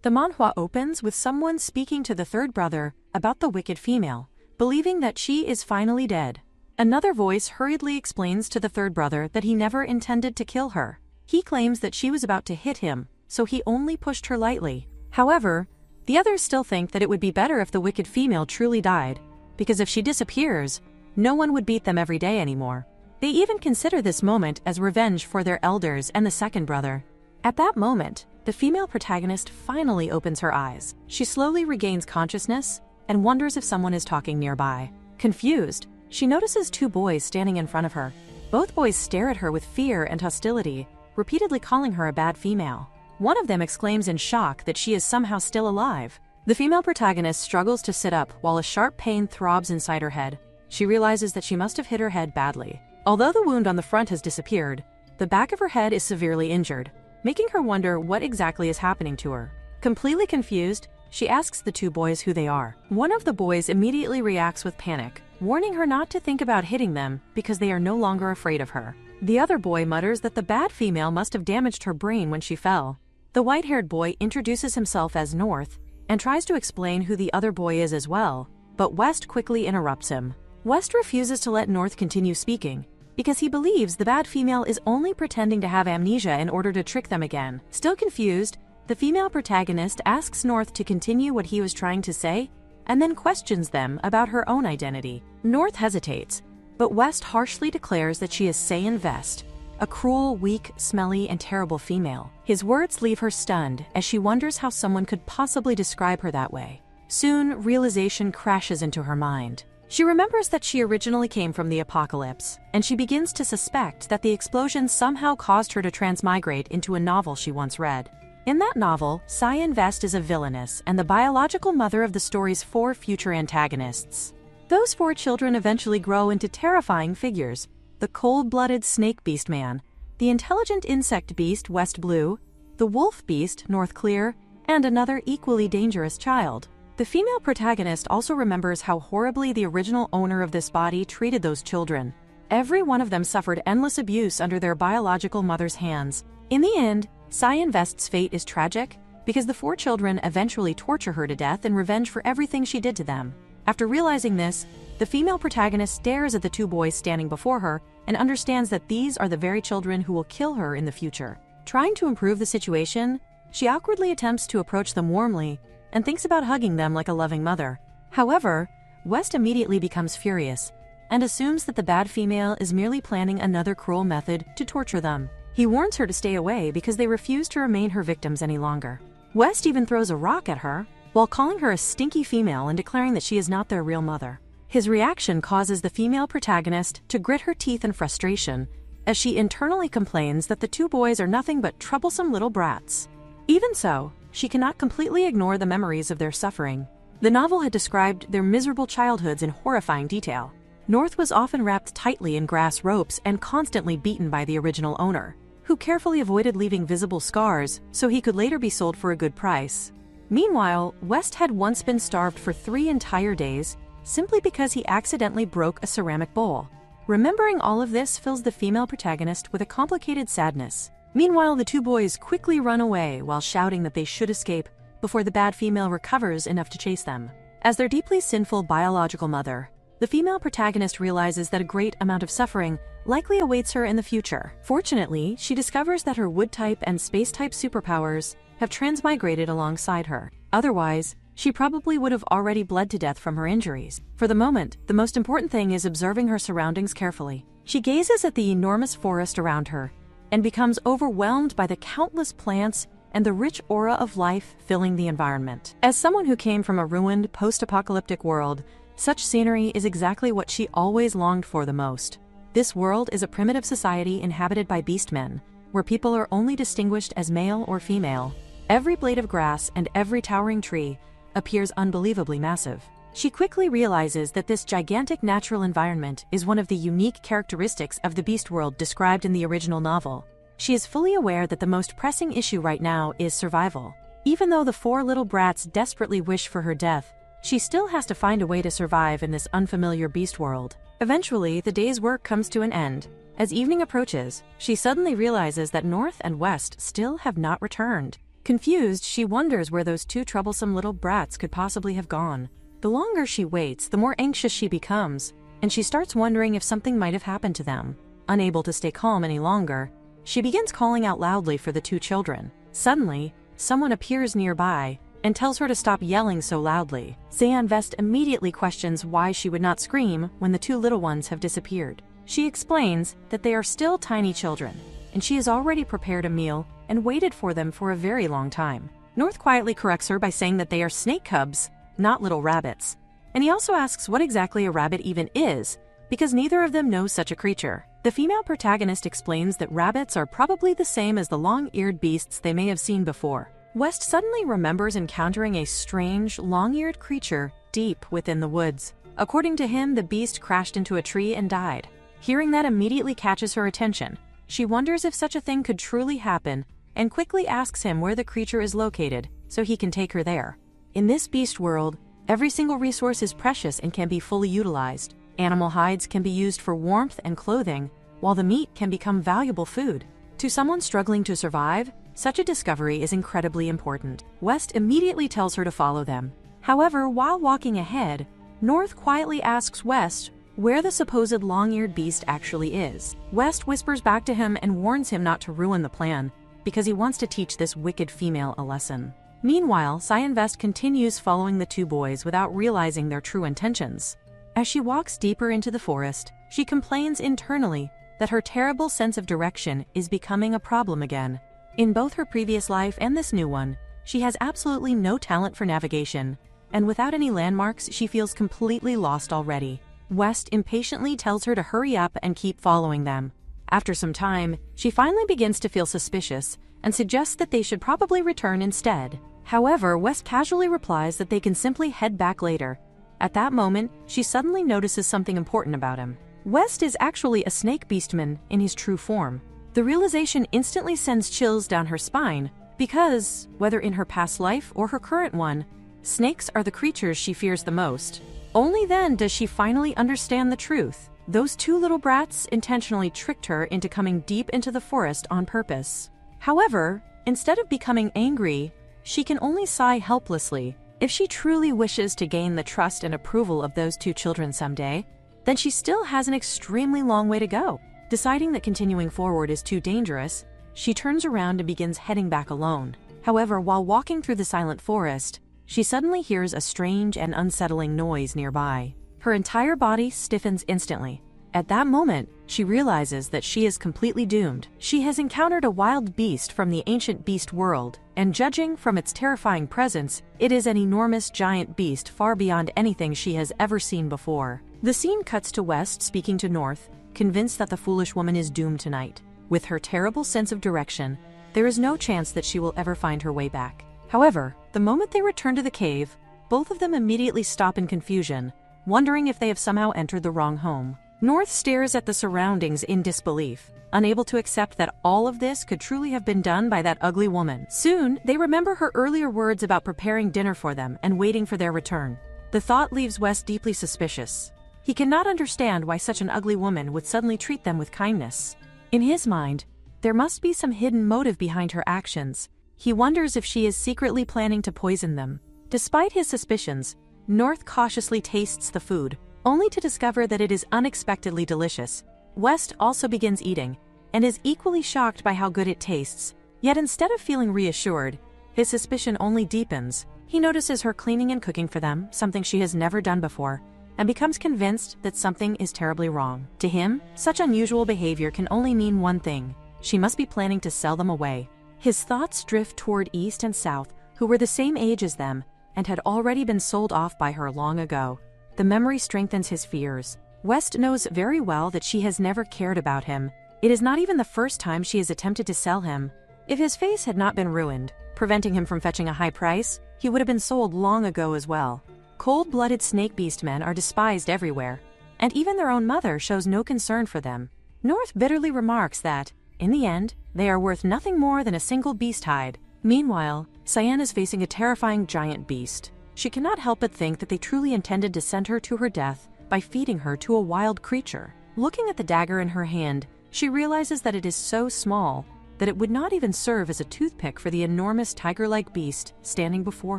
The manhwa opens with someone speaking to the third brother about the wicked female, believing that she is finally dead. Another voice hurriedly explains to the third brother that he never intended to kill her. He claims that she was about to hit him, so he only pushed her lightly. However, the others still think that it would be better if the wicked female truly died, because if she disappears, no one would beat them every day anymore. They even consider this moment as revenge for their elders and the second brother. At that moment, the female protagonist finally opens her eyes. She slowly regains consciousness and wonders if someone is talking nearby. Confused, she notices two boys standing in front of her. Both boys stare at her with fear and hostility, repeatedly calling her a bad female. One of them exclaims in shock that she is somehow still alive. The female protagonist struggles to sit up while a sharp pain throbs inside her head. She realizes that she must have hit her head badly. Although the wound on the front has disappeared, the back of her head is severely injured, making her wonder what exactly is happening to her. Completely confused, she asks the two boys who they are. One of the boys immediately reacts with panic, warning her not to think about hitting them because they are no longer afraid of her. The other boy mutters that the bad female must have damaged her brain when she fell. The white-haired boy introduces himself as North and tries to explain who the other boy is as well, but West quickly interrupts him. West refuses to let North continue speaking because he believes the bad female is only pretending to have amnesia in order to trick them again. Still confused, the female protagonist asks North to continue what he was trying to say and then questions them about her own identity. North hesitates, but West harshly declares that she is Saiyan Vest, a cruel, weak, smelly, and terrible female. His words leave her stunned as she wonders how someone could possibly describe her that way. Soon, realization crashes into her mind. She remembers that she originally came from the apocalypse, and she begins to suspect that the explosion somehow caused her to transmigrate into a novel she once read. In that novel, Saiyan Vest is a villainess and the biological mother of the story's 4 future antagonists. Those 4 children eventually grow into terrifying figures: the cold-blooded snake beast man, the intelligent insect beast West Blue, the wolf beast North Clear, and another equally dangerous child. The female protagonist also remembers how horribly the original owner of this body treated those children. Every one of them suffered endless abuse under their biological mother's hands. In the end, Saiyan Vest's fate is tragic because the 4 children eventually torture her to death in revenge for everything she did to them. After realizing this, the female protagonist stares at the 2 boys standing before her and understands that these are the very children who will kill her in the future. Trying to improve the situation, she awkwardly attempts to approach them warmly and thinks about hugging them like a loving mother. However, West immediately becomes furious and assumes that the bad female is merely planning another cruel method to torture them. He warns her to stay away because they refuse to remain her victims any longer. West even throws a rock at her while calling her a stinky female and declaring that she is not their real mother. His reaction causes the female protagonist to grit her teeth in frustration as she internally complains that the 2 boys are nothing but troublesome little brats. Even so, she cannot completely ignore the memories of their suffering. The novel had described their miserable childhoods in horrifying detail. North was often wrapped tightly in grass ropes and constantly beaten by the original owner, who carefully avoided leaving visible scars so he could later be sold for a good price. Meanwhile, West had once been starved for 3 entire days simply because he accidentally broke a ceramic bowl. Remembering all of this fills the female protagonist with a complicated sadness. Meanwhile, the 2 boys quickly run away while shouting that they should escape before the bad female recovers enough to chase them. As their deeply sinful biological mother, the female protagonist realizes that a great amount of suffering likely awaits her in the future. Fortunately, she discovers that her wood-type and space-type superpowers have transmigrated alongside her. Otherwise, she probably would have already bled to death from her injuries. For the moment, the most important thing is observing her surroundings carefully. She gazes at the enormous forest around her and becomes overwhelmed by the countless plants and the rich aura of life filling the environment. As someone who came from a ruined, post-apocalyptic world, such scenery is exactly what she always longed for the most. This world is a primitive society inhabited by beastmen, where people are only distinguished as male or female. Every blade of grass and every towering tree appears unbelievably massive. She quickly realizes that this gigantic natural environment is one of the unique characteristics of the beast world described in the original novel. She is fully aware that the most pressing issue right now is survival. Even though the 4 little brats desperately wish for her death, she still has to find a way to survive in this unfamiliar beast world. Eventually, the day's work comes to an end. As evening approaches, she suddenly realizes that North and West still have not returned. Confused, she wonders where those two troublesome little brats could possibly have gone. The longer she waits, the more anxious she becomes, and she starts wondering if something might have happened to them. Unable to stay calm any longer, she begins calling out loudly for the two children. Suddenly, someone appears nearby and tells her to stop yelling so loudly. Cyan Vest immediately questions why she would not scream when the two little ones have disappeared. She explains that they are still tiny children, and she has already prepared a meal and waited for them for a very long time. North quietly corrects her by saying that they are snake cubs, not little rabbits. And he also asks what exactly a rabbit even is, because neither of them knows such a creature. The female protagonist explains that rabbits are probably the same as the long-eared beasts they may have seen before. West suddenly remembers encountering a strange, long-eared creature deep within the woods. According to him, the beast crashed into a tree and died. Hearing that immediately catches her attention. She wonders if such a thing could truly happen, and quickly asks him where the creature is located, so he can take her there. In this beast world, every single resource is precious and can be fully utilized. Animal hides can be used for warmth and clothing, while the meat can become valuable food. To someone struggling to survive, such a discovery is incredibly important. West immediately tells her to follow them. However, while walking ahead, North quietly asks West where the supposed long-eared beast actually is. West whispers back to him and warns him not to ruin the plan, because he wants to teach this wicked female a lesson. Meanwhile, Cyan Vest continues following the two boys without realizing their true intentions. As she walks deeper into the forest, she complains internally that her terrible sense of direction is becoming a problem again. In both her previous life and this new one, she has absolutely no talent for navigation, and without any landmarks, she feels completely lost already. West impatiently tells her to hurry up and keep following them. After some time, she finally begins to feel suspicious and suggests that they should probably return instead. However, West casually replies that they can simply head back later. At that moment, she suddenly notices something important about him. West is actually a snake beastman in his true form. The realization instantly sends chills down her spine because, whether in her past life or her current one, snakes are the creatures she fears the most. Only then does she finally understand the truth. Those two little brats intentionally tricked her into coming deep into the forest on purpose. However, instead of becoming angry, she can only sigh helplessly. If she truly wishes to gain the trust and approval of those two children someday, then she still has an extremely long way to go. Deciding that continuing forward is too dangerous, she turns around and begins heading back alone. However, while walking through the silent forest, she suddenly hears a strange and unsettling noise nearby. Her entire body stiffens instantly. At that moment, she realizes that she is completely doomed. She has encountered a wild beast from the ancient beast world, and judging from its terrifying presence, it is an enormous giant beast far beyond anything she has ever seen before. The scene cuts to West speaking to North, convinced that the foolish woman is doomed tonight. With her terrible sense of direction, there is no chance that she will ever find her way back. However, the moment they return to the cave, both of them immediately stop in confusion, wondering if they have somehow entered the wrong home. North stares at the surroundings in disbelief, unable to accept that all of this could truly have been done by that ugly woman. Soon, they remember her earlier words about preparing dinner for them and waiting for their return. The thought leaves West deeply suspicious. He cannot understand why such an ugly woman would suddenly treat them with kindness. In his mind, there must be some hidden motive behind her actions. He wonders if she is secretly planning to poison them. Despite his suspicions, North cautiously tastes the food, only to discover that it is unexpectedly delicious. West also begins eating, and is equally shocked by how good it tastes. Yet instead of feeling reassured, his suspicion only deepens. He notices her cleaning and cooking for them, something she has never done before, and becomes convinced that something is terribly wrong. To him, such unusual behavior can only mean one thing: she must be planning to sell them away. His thoughts drift toward East and South, who were the same age as them, and had already been sold off by her long ago. The memory strengthens his fears. West knows very well that she has never cared about him. It is not even the first time she has attempted to sell him. If his face had not been ruined, preventing him from fetching a high price, he would have been sold long ago as well. Cold-blooded snake beast men are despised everywhere, and even their own mother shows no concern for them. North bitterly remarks that, in the end, they are worth nothing more than a single beast hide. Meanwhile, Cyan is facing a terrifying giant beast. She cannot help but think that they truly intended to send her to her death by feeding her to a wild creature. Looking at the dagger in her hand, she realizes that it is so small that it would not even serve as a toothpick for the enormous tiger-like beast standing before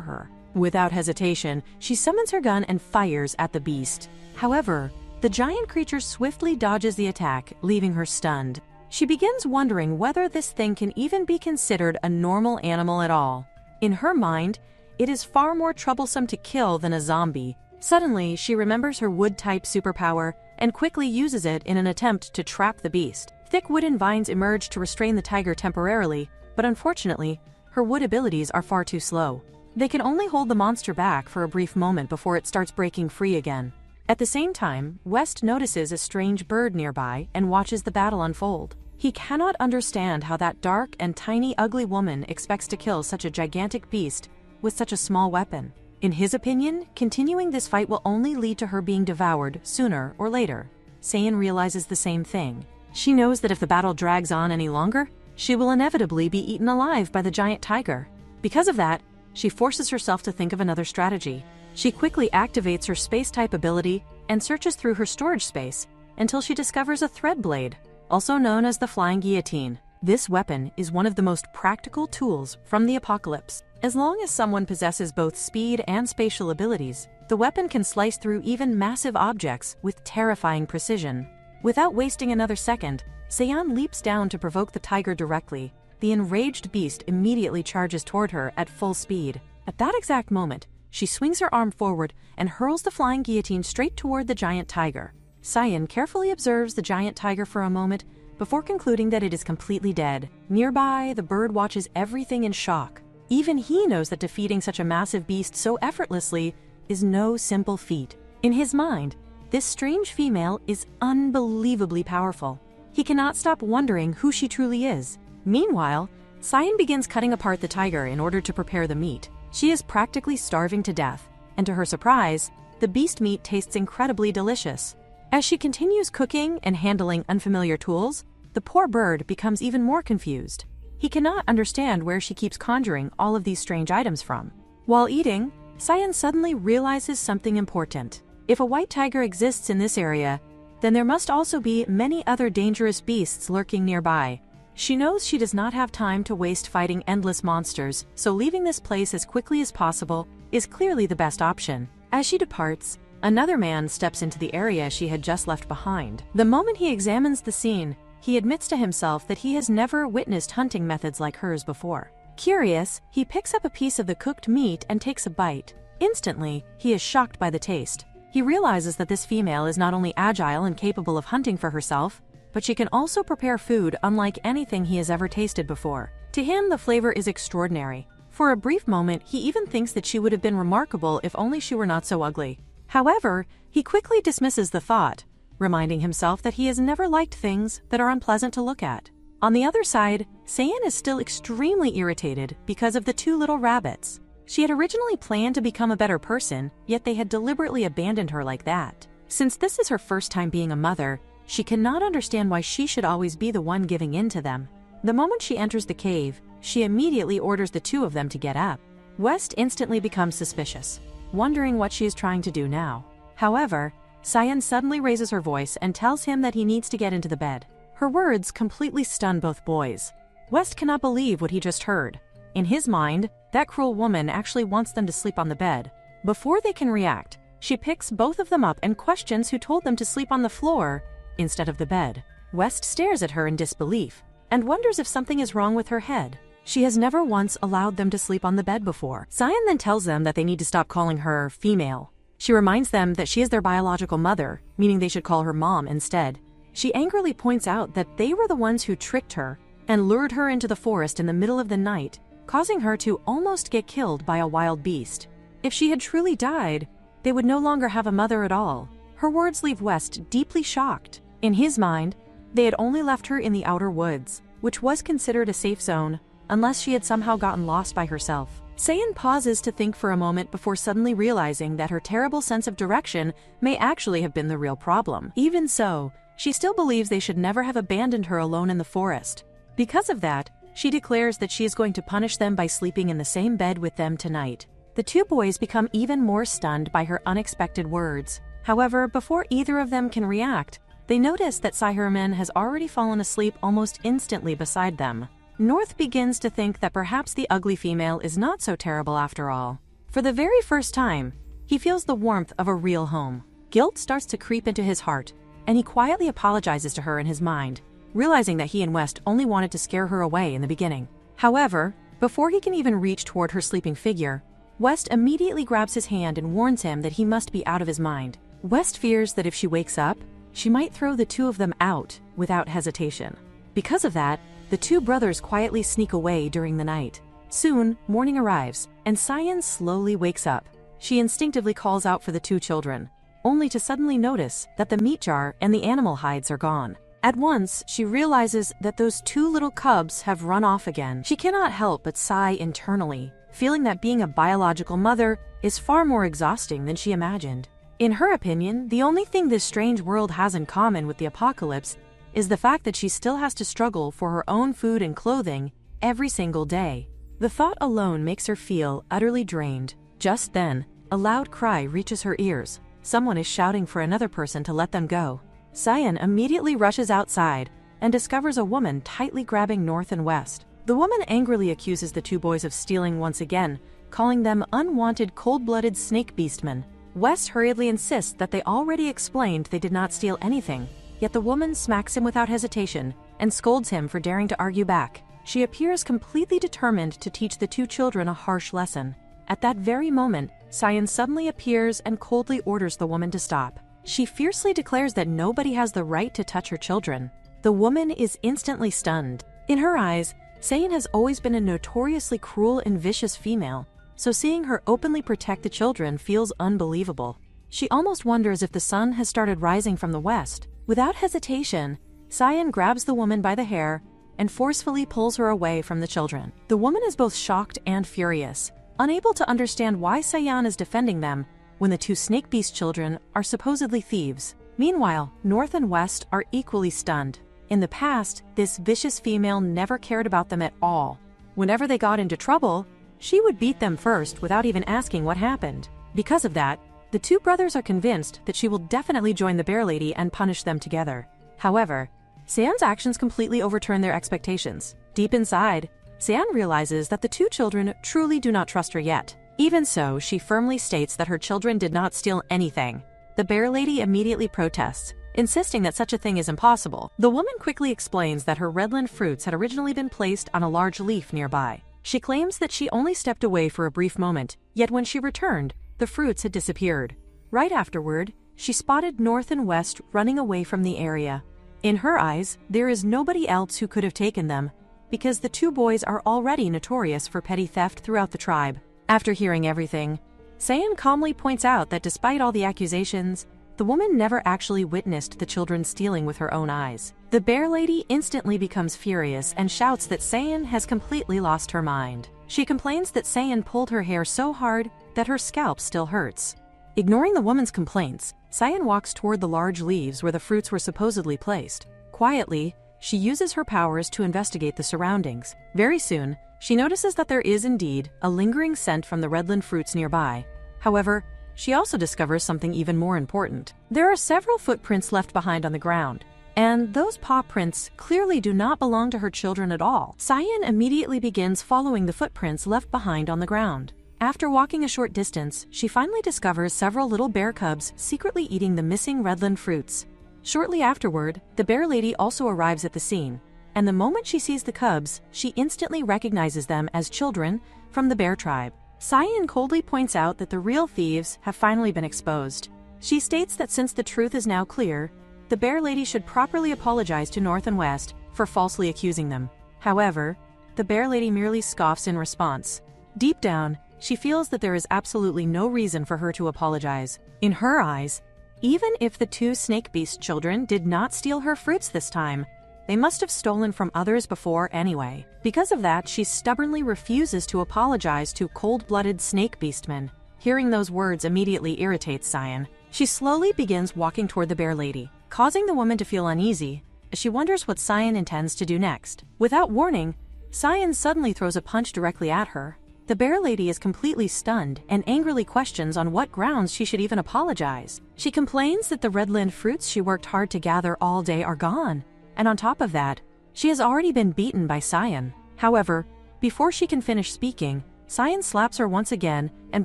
her. Without hesitation, she summons her gun and fires at the beast. However, the giant creature swiftly dodges the attack, leaving her stunned. She begins wondering whether this thing can even be considered a normal animal at all. In her mind, it is far more troublesome to kill than a zombie. Suddenly, she remembers her wood-type superpower and quickly uses it in an attempt to trap the beast. Thick wooden vines emerge to restrain the tiger temporarily, but unfortunately, her wood abilities are far too slow. They can only hold the monster back for a brief moment before it starts breaking free again. At the same time, West notices a strange bird nearby and watches the battle unfold. He cannot understand how that dark and tiny ugly woman expects to kill such a gigantic beast with such a small weapon. In his opinion, continuing this fight will only lead to her being devoured sooner or later. Seiyan realizes the same thing. She knows that if the battle drags on any longer, she will inevitably be eaten alive by the giant tiger. Because of that, she forces herself to think of another strategy. She quickly activates her space-type ability and searches through her storage space until she discovers a thread blade, also known as the flying guillotine. This weapon is one of the most practical tools from the apocalypse. As long as someone possesses both speed and spatial abilities, the weapon can slice through even massive objects with terrifying precision. Without wasting another second, Seiyan leaps down to provoke the tiger directly. The enraged beast immediately charges toward her at full speed. At that exact moment, she swings her arm forward and hurls the flying guillotine straight toward the giant tiger. Seiyan carefully observes the giant tiger for a moment before concluding that it is completely dead. Nearby, the bird watches everything in shock. Even he knows that defeating such a massive beast so effortlessly is no simple feat. In his mind, this strange female is unbelievably powerful. He cannot stop wondering who she truly is. Meanwhile, Seiyan begins cutting apart the tiger in order to prepare the meat. She is practically starving to death, and to her surprise, the beast meat tastes incredibly delicious. As she continues cooking and handling unfamiliar tools, the poor bird becomes even more confused. He cannot understand where she keeps conjuring all of these strange items from. While eating, Seiyan suddenly realizes something important. If a white tiger exists in this area, then there must also be many other dangerous beasts lurking nearby. She knows she does not have time to waste fighting endless monsters, so leaving this place as quickly as possible is clearly the best option. As she departs, another man steps into the area she had just left behind. The moment he examines the scene, he admits to himself that he has never witnessed hunting methods like hers before. Curious, he picks up a piece of the cooked meat and takes a bite. Instantly, he is shocked by the taste. He realizes that this female is not only agile and capable of hunting for herself, but she can also prepare food unlike anything he has ever tasted before. To him, the flavor is extraordinary. For a brief moment, he even thinks that she would have been remarkable if only she were not so ugly. However, he quickly dismisses the thought, reminding himself that he has never liked things that are unpleasant to look at. On the other side, Seiyan is still extremely irritated because of the two little rabbits. She had originally planned to become a better person, yet they had deliberately abandoned her like that. Since this is her first time being a mother, she cannot understand why she should always be the one giving in to them. The moment she enters the cave, she immediately orders the two of them to get up. West instantly becomes suspicious, wondering what she is trying to do now. However, Seiyan suddenly raises her voice and tells him that he needs to get into the bed. Her words completely stun both boys. West cannot believe what he just heard. In his mind, that cruel woman actually wants them to sleep on the bed. Before they can react, she picks both of them up and questions who told them to sleep on the floor instead of the bed. West stares at her in disbelief and wonders if something is wrong with her head. She has never once allowed them to sleep on the bed before. Seiyan then tells them that they need to stop calling her female. She reminds them that she is their biological mother, meaning they should call her mom instead. She angrily points out that they were the ones who tricked her and lured her into the forest in the middle of the night, causing her to almost get killed by a wild beast. If she had truly died, they would no longer have a mother at all. Her words leave West deeply shocked. In his mind, they had only left her in the outer woods, which was considered a safe zone, unless she had somehow gotten lost by herself. Seiyan pauses to think for a moment before suddenly realizing that her terrible sense of direction may actually have been the real problem. Even so, she still believes they should never have abandoned her alone in the forest. Because of that, she declares that she is going to punish them by sleeping in the same bed with them tonight. The two boys become even more stunned by her unexpected words. However, before either of them can react, they notice that Saiherman has already fallen asleep almost instantly beside them. North begins to think that perhaps the ugly female is not so terrible after all. For the very first time, he feels the warmth of a real home. Guilt starts to creep into his heart, and he quietly apologizes to her in his mind, realizing that he and West only wanted to scare her away in the beginning. However, before he can even reach toward her sleeping figure, West immediately grabs his hand and warns him that he must be out of his mind. West fears that if she wakes up, she might throw the two of them out without hesitation. Because of that, the two brothers quietly sneak away during the night. Soon, morning arrives, and Cyan slowly wakes up. She instinctively calls out for the two children, only to suddenly notice that the meat jar and the animal hides are gone. At once, she realizes that those two little cubs have run off again. She cannot help but sigh internally, feeling that being a biological mother is far more exhausting than she imagined. In her opinion, the only thing this strange world has in common with the apocalypse is the fact that she still has to struggle for her own food and clothing every single day. The thought alone makes her feel utterly drained. Just then, a loud cry reaches her ears. Someone is shouting for another person to let them go. Cyan immediately rushes outside and discovers a woman tightly grabbing North and West. The woman angrily accuses the two boys of stealing once again, calling them unwanted cold-blooded snake beastmen. West hurriedly insists that they already explained they did not steal anything, yet the woman smacks him without hesitation and scolds him for daring to argue back. She appears completely determined to teach the two children a harsh lesson. At that very moment, Cyan suddenly appears and coldly orders the woman to stop. She fiercely declares that nobody has the right to touch her children. The woman is instantly stunned. In her eyes, Cyan has always been a notoriously cruel and vicious female, so seeing her openly protect the children feels unbelievable. She almost wonders if the sun has started rising from the west. Without hesitation, Cyan grabs the woman by the hair and forcefully pulls her away from the children. The woman is both shocked and furious, unable to understand why Cyan is defending them when the two snake beast children are supposedly thieves. Meanwhile, North and West are equally stunned. In the past, this vicious female never cared about them at all. Whenever they got into trouble, she would beat them first without even asking what happened. Because of that, the two brothers are convinced that she will definitely join the Bear Lady and punish them together. However, Cyan's actions completely overturn their expectations. Deep inside, Cyan realizes that the two children truly do not trust her yet. Even so, she firmly states that her children did not steal anything. The Bear Lady immediately protests, insisting that such a thing is impossible. The woman quickly explains that her redland fruits had originally been placed on a large leaf nearby. She claims that she only stepped away for a brief moment, yet when she returned, the fruits had disappeared. Right afterward, she spotted North and West running away from the area. In her eyes, there is nobody else who could have taken them, because the two boys are already notorious for petty theft throughout the tribe. After hearing everything, Cyan calmly points out that despite all the accusations, the woman never actually witnessed the children stealing with her own eyes. The Bear Lady instantly becomes furious and shouts that Cyan has completely lost her mind. She complains that Cyan pulled her hair so hard that her scalp still hurts. Ignoring the woman's complaints, Cyan walks toward the large leaves where the fruits were supposedly placed. Quietly, she uses her powers to investigate the surroundings. Very soon, she notices that there is indeed a lingering scent from the redland fruits nearby. However, she also discovers something even more important. There are several footprints left behind on the ground, and those paw prints clearly do not belong to her children at all. Cyan immediately begins following the footprints left behind on the ground. After walking a short distance, she finally discovers several little bear cubs secretly eating the missing redland fruits. Shortly afterward, the Bear Lady also arrives at the scene, and the moment she sees the cubs, she instantly recognizes them as children from the bear tribe. Cyan coldly points out that the real thieves have finally been exposed. She states that since the truth is now clear, the Bear Lady should properly apologize to North and West for falsely accusing them. However, the Bear Lady merely scoffs in response. Deep down, she feels that there is absolutely no reason for her to apologize. In her eyes, even if the two snake beast children did not steal her fruits this time, they must have stolen from others before anyway. Because of that, she stubbornly refuses to apologize to cold-blooded snake beastmen. Hearing those words immediately irritates Cyan. She slowly begins walking toward the Bear Lady, causing the woman to feel uneasy, as she wonders what Cyan intends to do next. Without warning, Cyan suddenly throws a punch directly at her. The Bear Lady is completely stunned and angrily questions on what grounds she should even apologize. She complains that the redland fruits she worked hard to gather all day are gone, and on top of that, she has already been beaten by Cyan. However, before she can finish speaking, Cyan slaps her once again and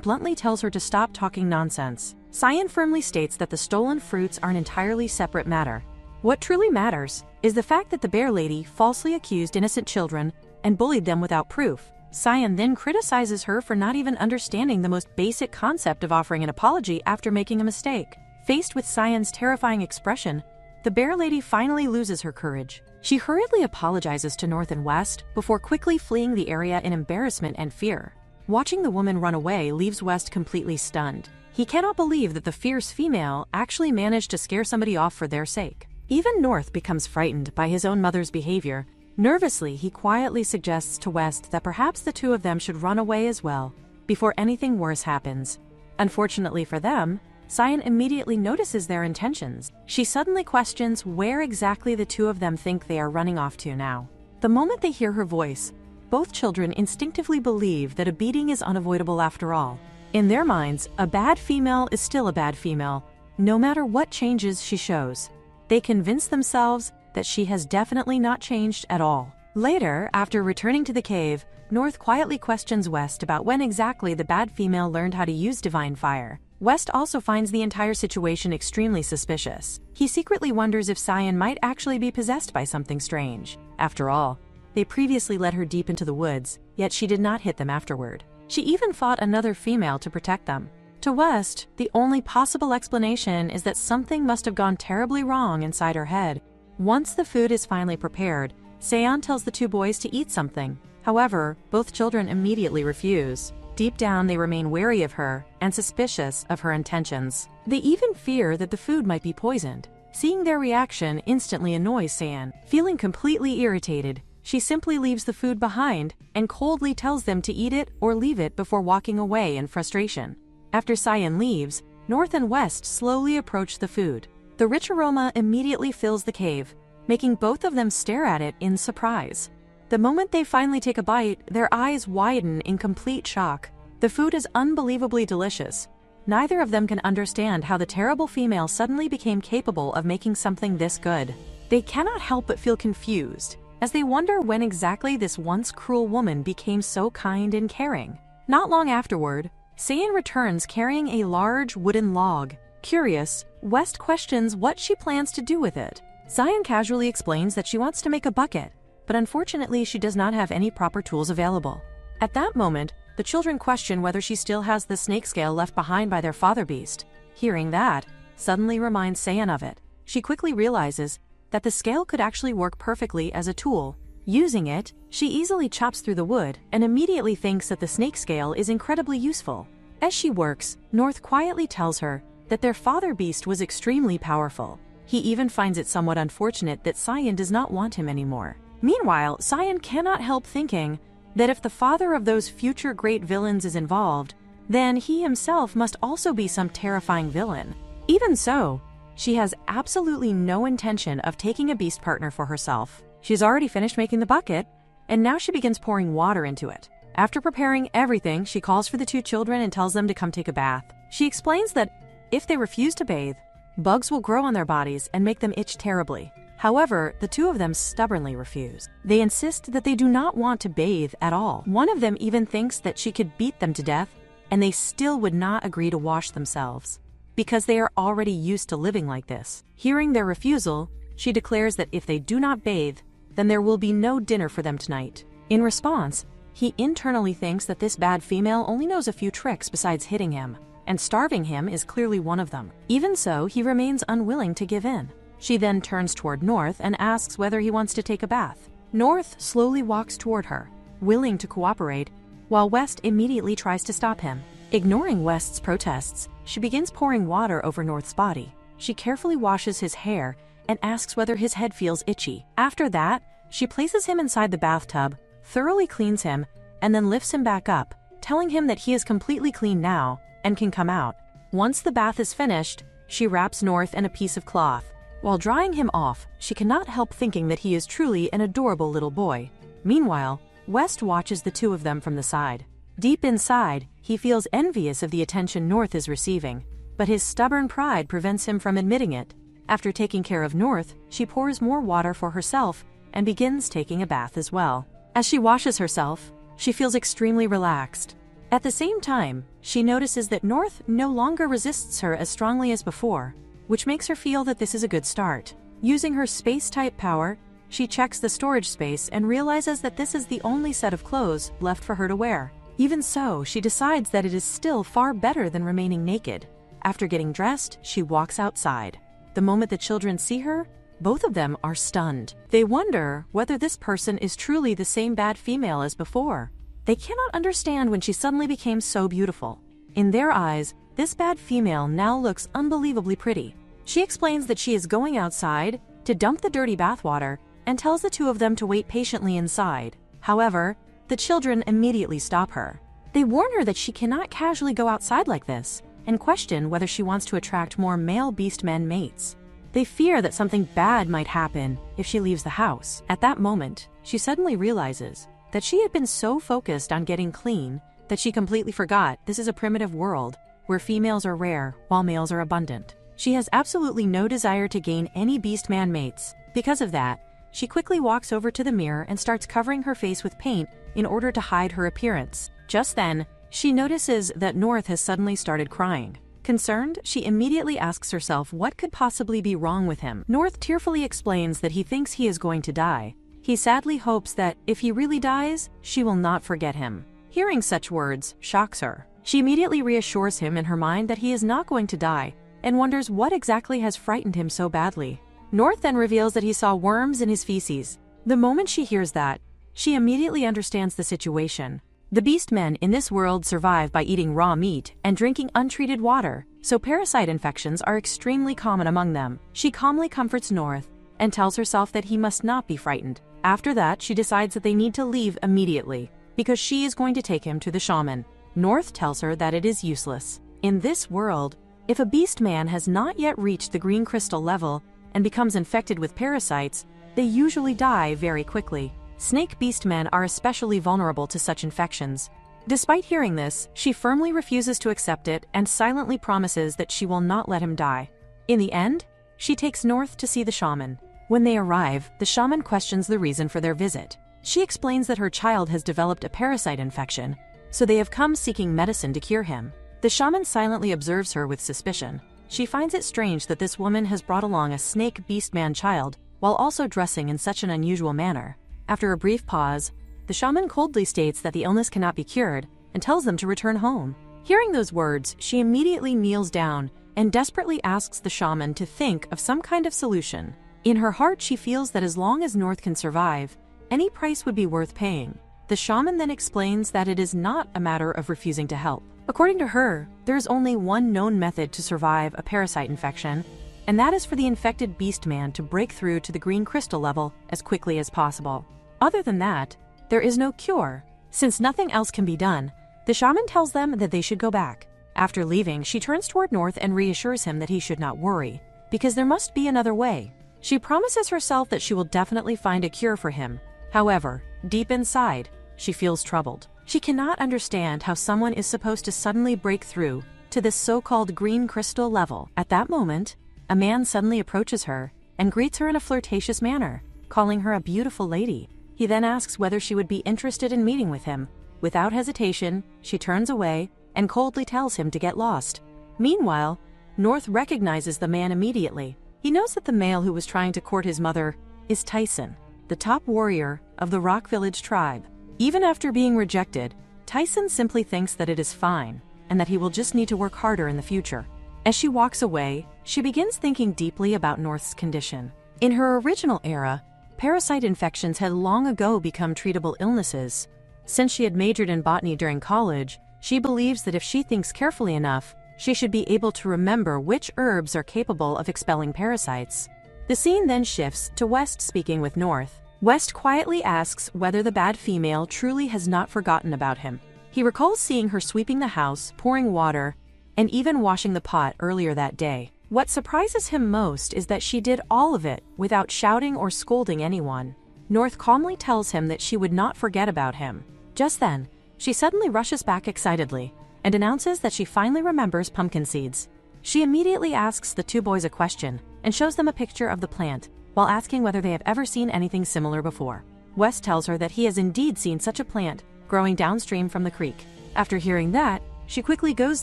bluntly tells her to stop talking nonsense. Cyan firmly states that the stolen fruits are an entirely separate matter. What truly matters is the fact that the bear lady falsely accused innocent children and bullied them without proof. Cyan then criticizes her for not even understanding the most basic concept of offering an apology after making a mistake. Faced with Cyan's terrifying expression, the bear lady finally loses her courage. She hurriedly apologizes to North and West before quickly fleeing the area in embarrassment and fear. Watching the woman run away leaves West completely stunned. He cannot believe that the fierce female actually managed to scare somebody off for their sake. Even North becomes frightened by his own mother's behavior. Nervously, he quietly suggests to West that perhaps the two of them should run away as well, before anything worse happens. Unfortunately for them, Cyan immediately notices their intentions. She suddenly questions where exactly the two of them think they are running off to now. The moment they hear her voice, both children instinctively believe that a beating is unavoidable after all. In their minds, a bad female is still a bad female, no matter what changes she shows. They convince themselves that she has definitely not changed at all. Later, after returning to the cave, North quietly questions West about when exactly the bad female learned how to use divine fire. West also finds the entire situation extremely suspicious. He secretly wonders if Cyan might actually be possessed by something strange. After all, they previously led her deep into the woods, yet she did not hit them afterward. She even fought another female to protect them. To West, the only possible explanation is that something must have gone terribly wrong inside her head. Once the food is finally prepared, Cyan tells the two boys to eat something. However, both children immediately refuse. Deep down, they remain wary of her and suspicious of her intentions. They even fear that the food might be poisoned. Seeing their reaction instantly annoys Cyan. Feeling completely irritated, she simply leaves the food behind and coldly tells them to eat it or leave it before walking away in frustration. After Cyan leaves, North and West slowly approach the food. The rich aroma immediately fills the cave, making both of them stare at it in surprise. The moment they finally take a bite, their eyes widen in complete shock. The food is unbelievably delicious. Neither of them can understand how the terrible female suddenly became capable of making something this good. They cannot help but feel confused, as they wonder when exactly this once cruel woman became so kind and caring. Not long afterward, Cyan returns carrying a large wooden log. Curious, West questions what she plans to do with it. Cyan casually explains that she wants to make a bucket, but unfortunately she does not have any proper tools available. At that moment, the children question whether she still has the snake scale left behind by their father beast. Hearing that, suddenly reminds Cyan of it. She quickly realizes that the scale could actually work perfectly as a tool. Using it, she easily chops through the wood and immediately thinks that the snake scale is incredibly useful. As she works, North quietly tells her that their father beast was extremely powerful. He even finds it somewhat unfortunate that Cyan does not want him anymore. Meanwhile, Cyan cannot help thinking that if the father of those future great villains is involved, then he himself must also be some terrifying villain. Even so, she has absolutely no intention of taking a beast partner for herself. She's already finished making the bucket, and now she begins pouring water into it. After preparing everything, she calls for the two children and tells them to come take a bath. She explains that if they refuse to bathe, bugs will grow on their bodies and make them itch terribly. However, the two of them stubbornly refuse. They insist that they do not want to bathe at all. One of them even thinks that she could beat them to death, and they still would not agree to wash themselves, because they are already used to living like this. Hearing their refusal, she declares that if they do not bathe, then there will be no dinner for them tonight. In response, he internally thinks that this bad female only knows a few tricks besides hitting him, and starving him is clearly one of them. Even so, he remains unwilling to give in. She then turns toward North and asks whether he wants to take a bath. North slowly walks toward her, willing to cooperate, while West immediately tries to stop him. Ignoring West's protests, she begins pouring water over North's body. She carefully washes his hair and asks whether his head feels itchy. After that, she places him inside the bathtub, thoroughly cleans him, and then lifts him back up, telling him that he is completely clean now and can come out. Once the bath is finished, she wraps North in a piece of cloth. While drying him off, she cannot help thinking that he is truly an adorable little boy. Meanwhile, West watches the two of them from the side. Deep inside, he feels envious of the attention North is receiving, but his stubborn pride prevents him from admitting it. After taking care of North, she pours more water for herself and begins taking a bath as well. As she washes herself, she feels extremely relaxed. At the same time, she notices that North no longer resists her as strongly as before, which makes her feel that this is a good start. Using her space-type power, she checks the storage space and realizes that this is the only set of clothes left for her to wear. Even so, she decides that it is still far better than remaining naked. After getting dressed, she walks outside. The moment the children see her, both of them are stunned. They wonder whether this person is truly the same bad female as before. They cannot understand when she suddenly became so beautiful. In their eyes, this bad female now looks unbelievably pretty. She explains that she is going outside to dump the dirty bathwater and tells the two of them to wait patiently inside. However, the children immediately stop her. They warn her that she cannot casually go outside like this and question whether she wants to attract more male beastmen mates. They fear that something bad might happen if she leaves the house. At that moment, she suddenly realizes that she had been so focused on getting clean that she completely forgot this is a primitive world where females are rare while males are abundant. She has absolutely no desire to gain any beastman mates. Because of that, she quickly walks over to the mirror and starts covering her face with paint in order to hide her appearance. Just then, she notices that North has suddenly started crying. Concerned, she immediately asks herself what could possibly be wrong with him. North tearfully explains that he thinks he is going to die. He sadly hopes that if he really dies, she will not forget him. Hearing such words shocks her. She immediately reassures him in her mind that he is not going to die and wonders what exactly has frightened him so badly. North then reveals that he saw worms in his feces. The moment she hears that, she immediately understands the situation. The beastmen in this world survive by eating raw meat and drinking untreated water, so parasite infections are extremely common among them. She calmly comforts North and tells herself that he must not be frightened. After that, she decides that they need to leave immediately because she is going to take him to the shaman. North tells her that it is useless. In this world, if a beastman has not yet reached the green crystal level and becomes infected with parasites, they usually die very quickly. Snake beastmen are especially vulnerable to such infections. Despite hearing this, she firmly refuses to accept it and silently promises that she will not let him die. In the end, she takes North to see the shaman. When they arrive, the shaman questions the reason for their visit. She explains that her child has developed a parasite infection, so they have come seeking medicine to cure him. The shaman silently observes her with suspicion. She finds it strange that this woman has brought along a snake beastman child while also dressing in such an unusual manner. After a brief pause, the shaman coldly states that the illness cannot be cured and tells them to return home. Hearing those words, she immediately kneels down and desperately asks the shaman to think of some kind of solution. In her heart, she feels that as long as North can survive, any price would be worth paying. The shaman then explains that it is not a matter of refusing to help. According to her, there is only one known method to survive a parasite infection, and that is for the infected beastman to break through to the green crystal level as quickly as possible. Other than that, there is no cure. Since nothing else can be done, the shaman tells them that they should go back. After leaving, she turns toward North and reassures him that he should not worry, because there must be another way. She promises herself that she will definitely find a cure for him. However, deep inside, she feels troubled. She cannot understand how someone is supposed to suddenly break through to this so-called green crystal level. At that moment, a man suddenly approaches her and greets her in a flirtatious manner, calling her a beautiful lady. He then asks whether she would be interested in meeting with him. Without hesitation, she turns away and coldly tells him to get lost. Meanwhile, North recognizes the man immediately. He knows that the male who was trying to court his mother is Tyson, the top warrior of the Rock Village tribe. Even after being rejected, Tyson simply thinks that it is fine and that he will just need to work harder in the future. As she walks away, she begins thinking deeply about North's condition. In her original era, parasite infections had long ago become treatable illnesses. Since she had majored in botany during college, she believes that if she thinks carefully enough, she should be able to remember which herbs are capable of expelling parasites. The scene then shifts to West speaking with North. West quietly asks whether the bad female truly has not forgotten about him. He recalls seeing her sweeping the house, pouring water, and even washing the pot earlier that day. What surprises him most is that she did all of it without shouting or scolding anyone. North calmly tells him that she would not forget about him. Just then, she suddenly rushes back excitedly and announces that she finally remembers pumpkin seeds. She immediately asks the two boys a question and shows them a picture of the plant, while asking whether they have ever seen anything similar before. West tells her that he has indeed seen such a plant growing downstream from the creek. After hearing that, she quickly goes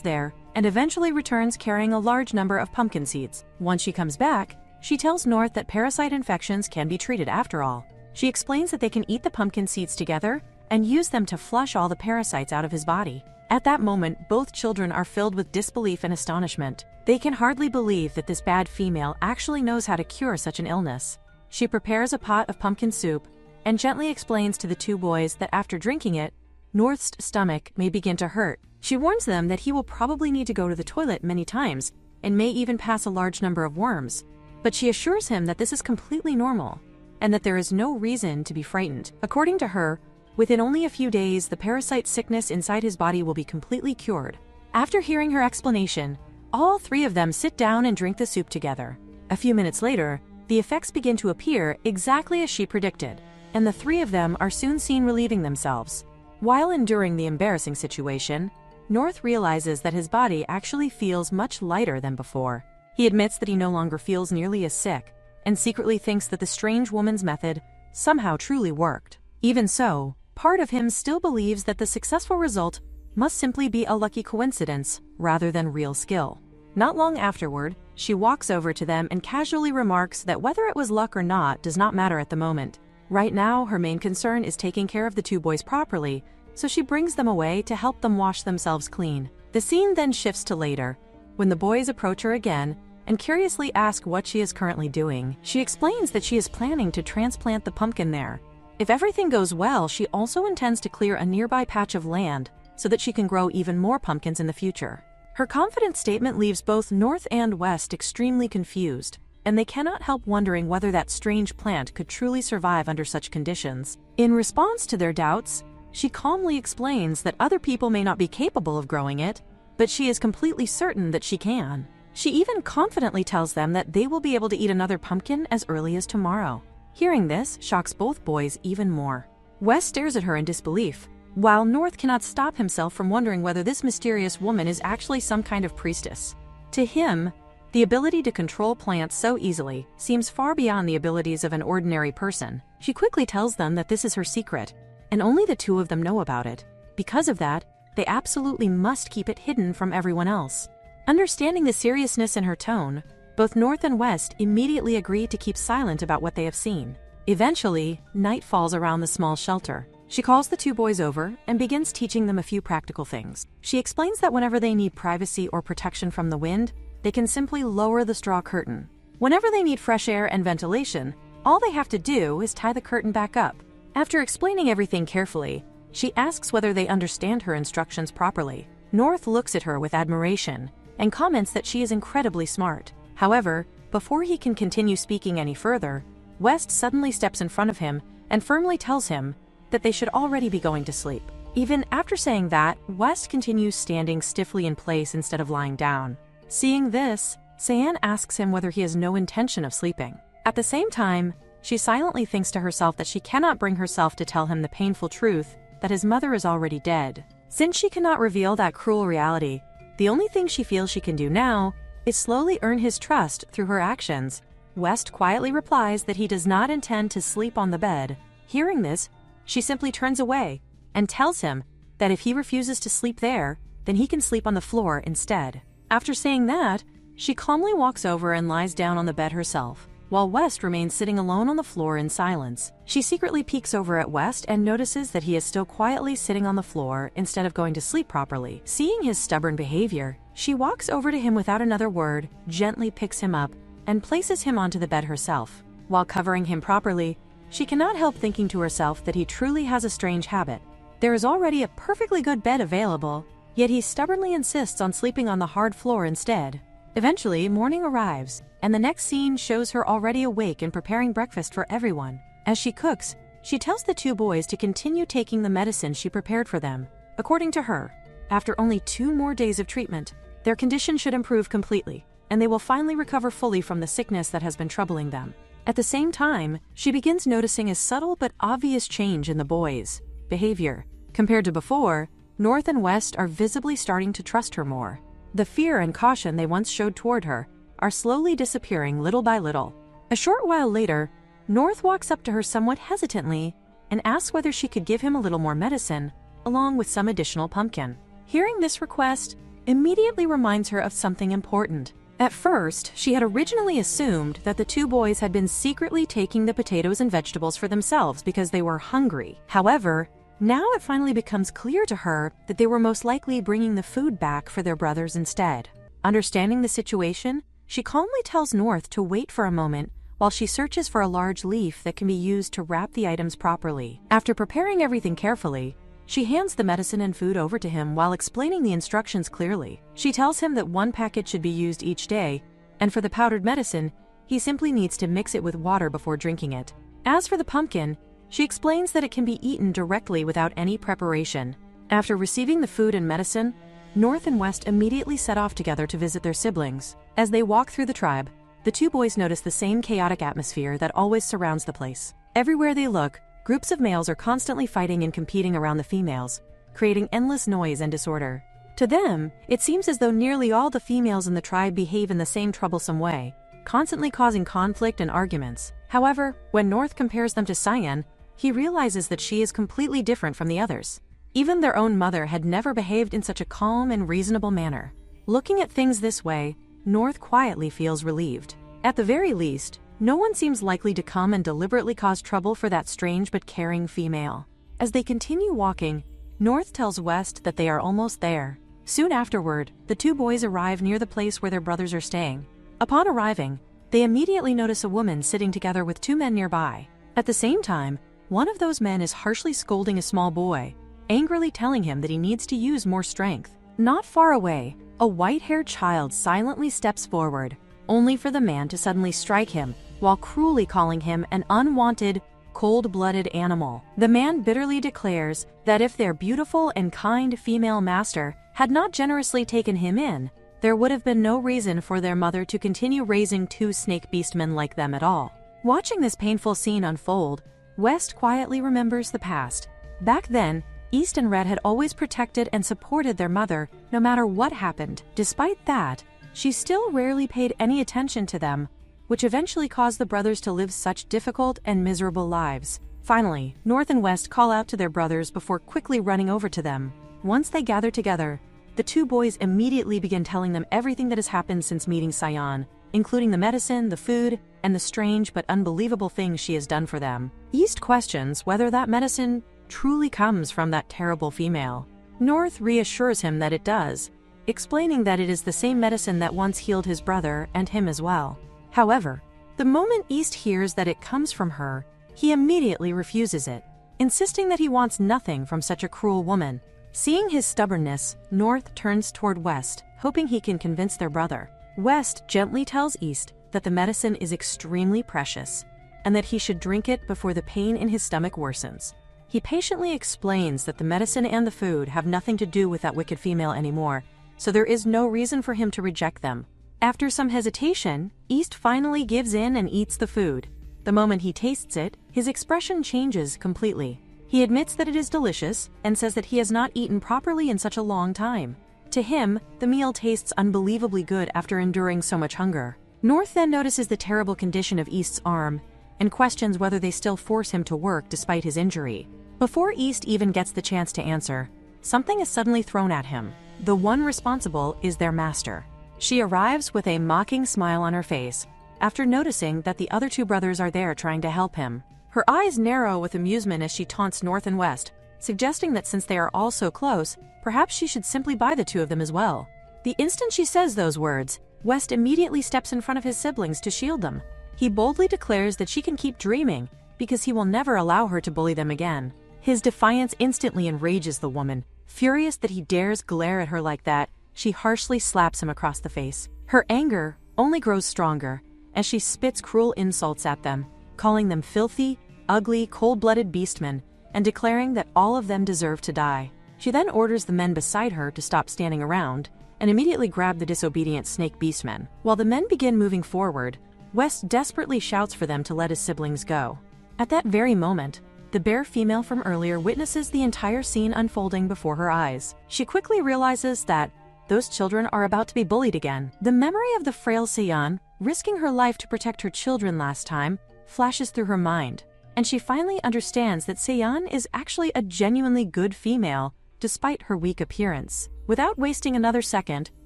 there and eventually returns carrying a large number of pumpkin seeds. Once she comes back, she tells North that parasite infections can be treated after all. She explains that they can eat the pumpkin seeds together and use them to flush all the parasites out of his body. At that moment, both children are filled with disbelief and astonishment. They can hardly believe that this bad female actually knows how to cure such an illness. She prepares a pot of pumpkin soup and gently explains to the two boys that after drinking it, North's stomach may begin to hurt. She warns them that he will probably need to go to the toilet many times and may even pass a large number of worms. But she assures him that this is completely normal and that there is no reason to be frightened. According to her, within only a few days, the parasite sickness inside his body will be completely cured. After hearing her explanation, all three of them sit down and drink the soup together. A few minutes later, the effects begin to appear exactly as she predicted, and the three of them are soon seen relieving themselves. While enduring the embarrassing situation, North realizes that his body actually feels much lighter than before. He admits that he no longer feels nearly as sick, and secretly thinks that the strange woman's method somehow truly worked. Even so, part of him still believes that the successful result must simply be a lucky coincidence rather than real skill. Not long afterward, she walks over to them and casually remarks that whether it was luck or not does not matter at the moment. Right now, her main concern is taking care of the two boys properly, so she brings them away to help them wash themselves clean. The scene then shifts to later, when the boys approach her again and curiously ask what she is currently doing. She explains that she is planning to transplant the pumpkin there. If everything goes well, she also intends to clear a nearby patch of land so that she can grow even more pumpkins in the future. Her confident statement leaves both North and West extremely confused, and they cannot help wondering whether that strange plant could truly survive under such conditions. In response to their doubts, she calmly explains that other people may not be capable of growing it, but she is completely certain that she can. She even confidently tells them that they will be able to eat another pumpkin as early as tomorrow. Hearing this shocks both boys even more. West stares at her in disbelief, while North cannot stop himself from wondering whether this mysterious woman is actually some kind of priestess. To him, the ability to control plants so easily seems far beyond the abilities of an ordinary person. She quickly tells them that this is her secret, and only the two of them know about it. Because of that, they absolutely must keep it hidden from everyone else. Understanding the seriousness in her tone, both North and West immediately agree to keep silent about what they have seen. Eventually, night falls around the small shelter. She calls the two boys over and begins teaching them a few practical things. She explains that whenever they need privacy or protection from the wind, they can simply lower the straw curtain. Whenever they need fresh air and ventilation, all they have to do is tie the curtain back up. After explaining everything carefully, she asks whether they understand her instructions properly. North looks at her with admiration and comments that she is incredibly smart. However, before he can continue speaking any further, West suddenly steps in front of him and firmly tells him that they should already be going to sleep. Even after saying that, West continues standing stiffly in place instead of lying down. Seeing this, Cyan asks him whether he has no intention of sleeping. At the same time, she silently thinks to herself that she cannot bring herself to tell him the painful truth that his mother is already dead. Since she cannot reveal that cruel reality, the only thing she feels she can do now is slowly earn his trust through her actions. West quietly replies that he does not intend to sleep on the bed. Hearing this, she simply turns away and tells him that if he refuses to sleep there, then he can sleep on the floor instead. After saying that, she calmly walks over and lies down on the bed herself, while West remains sitting alone on the floor in silence. She secretly peeks over at West and notices that he is still quietly sitting on the floor instead of going to sleep properly. Seeing his stubborn behavior, she walks over to him without another word, gently picks him up, and places him onto the bed herself. While covering him properly, she cannot help thinking to herself that he truly has a strange habit. There is already a perfectly good bed available, yet he stubbornly insists on sleeping on the hard floor instead. Eventually, morning arrives, and the next scene shows her already awake and preparing breakfast for everyone. As she cooks, she tells the two boys to continue taking the medicine she prepared for them. According to her, after only 2 more days of treatment, their condition should improve completely, and they will finally recover fully from the sickness that has been troubling them. At the same time, she begins noticing a subtle but obvious change in the boys' behavior. Compared to before, North and West are visibly starting to trust her more. The fear and caution they once showed toward her are slowly disappearing little by little. A short while later, North walks up to her somewhat hesitantly and asks whether she could give him a little more medicine, along with some additional pumpkin. Hearing this request immediately reminds her of something important. At first, she had originally assumed that the two boys had been secretly taking the potatoes and vegetables for themselves because they were hungry. However, now it finally becomes clear to her that they were most likely bringing the food back for their brothers instead. Understanding the situation, she calmly tells North to wait for a moment while she searches for a large leaf that can be used to wrap the items properly. After preparing everything carefully, she hands the medicine and food over to him while explaining the instructions clearly. She tells him that one packet should be used each day, and for the powdered medicine, he simply needs to mix it with water before drinking it. As for the pumpkin, she explains that it can be eaten directly without any preparation. After receiving the food and medicine, North and West immediately set off together to visit their siblings. As they walk through the tribe, the two boys notice the same chaotic atmosphere that always surrounds the place. Everywhere they look, groups of males are constantly fighting and competing around the females, creating endless noise and disorder. To them, it seems as though nearly all the females in the tribe behave in the same troublesome way, constantly causing conflict and arguments. However, when North compares them to Cyan, he realizes that she is completely different from the others. Even their own mother had never behaved in such a calm and reasonable manner. Looking at things this way, North quietly feels relieved. At the very least, no one seems likely to come and deliberately cause trouble for that strange but caring female. As they continue walking, North tells West that they are almost there. Soon afterward, the two boys arrive near the place where their brothers are staying. Upon arriving, they immediately notice a woman sitting together with two men nearby. At the same time, one of those men is harshly scolding a small boy, angrily telling him that he needs to use more strength. Not far away, a white-haired child silently steps forward, only for the man to suddenly strike him while cruelly calling him an unwanted, cold-blooded animal. The man bitterly declares that if their beautiful and kind female master had not generously taken him in, there would have been no reason for their mother to continue raising two snake beastmen like them at all. Watching this painful scene unfold, West quietly remembers the past. Back then, East and Red had always protected and supported their mother no matter what happened. Despite that, she still rarely paid any attention to them, which eventually caused the brothers to live such difficult and miserable lives. Finally, North and West call out to their brothers before quickly running over to them. Once they gather together, the two boys immediately begin telling them everything that has happened since meeting Cyan, including the medicine, the food, and the strange but unbelievable things she has done for them. East questions whether that medicine truly comes from that terrible female. North reassures him that it does, explaining that it is the same medicine that once healed his brother and him as well. However, the moment East hears that it comes from her, he immediately refuses it, insisting that he wants nothing from such a cruel woman. Seeing his stubbornness, North turns toward West, hoping he can convince their brother. West gently tells East that the medicine is extremely precious, and that he should drink it before the pain in his stomach worsens. He patiently explains that the medicine and the food have nothing to do with that wicked female anymore, so there is no reason for him to reject them. After some hesitation, East finally gives in and eats the food. The moment he tastes it, his expression changes completely. He admits that it is delicious and says that he has not eaten properly in such a long time. To him, the meal tastes unbelievably good after enduring so much hunger. North then notices the terrible condition of East's arm and questions whether they still force him to work despite his injury. Before East even gets the chance to answer, something is suddenly thrown at him. The one responsible is their master. She arrives with a mocking smile on her face, after noticing that the other two brothers are there trying to help him. Her eyes narrow with amusement as she taunts North and West, suggesting that since they are all so close, perhaps she should simply buy the two of them as well. The instant she says those words, West immediately steps in front of his siblings to shield them. He boldly declares that she can keep dreaming because he will never allow her to bully them again. His defiance instantly enrages the woman. Furious that he dares glare at her like that, she harshly slaps him across the face. Her anger only grows stronger as she spits cruel insults at them, calling them filthy, ugly, cold-blooded beastmen, and declaring that all of them deserve to die. She then orders the men beside her to stop standing around and immediately grab the disobedient snake beastmen. While the men begin moving forward, West desperately shouts for them to let his siblings go. At that very moment, the bear female from earlier witnesses the entire scene unfolding before her eyes. She quickly realizes that those children are about to be bullied again. The memory of the frail Cyan risking her life to protect her children last time flashes through her mind, and she finally understands that Sayan is actually a genuinely good female, despite her weak appearance. Without wasting another second,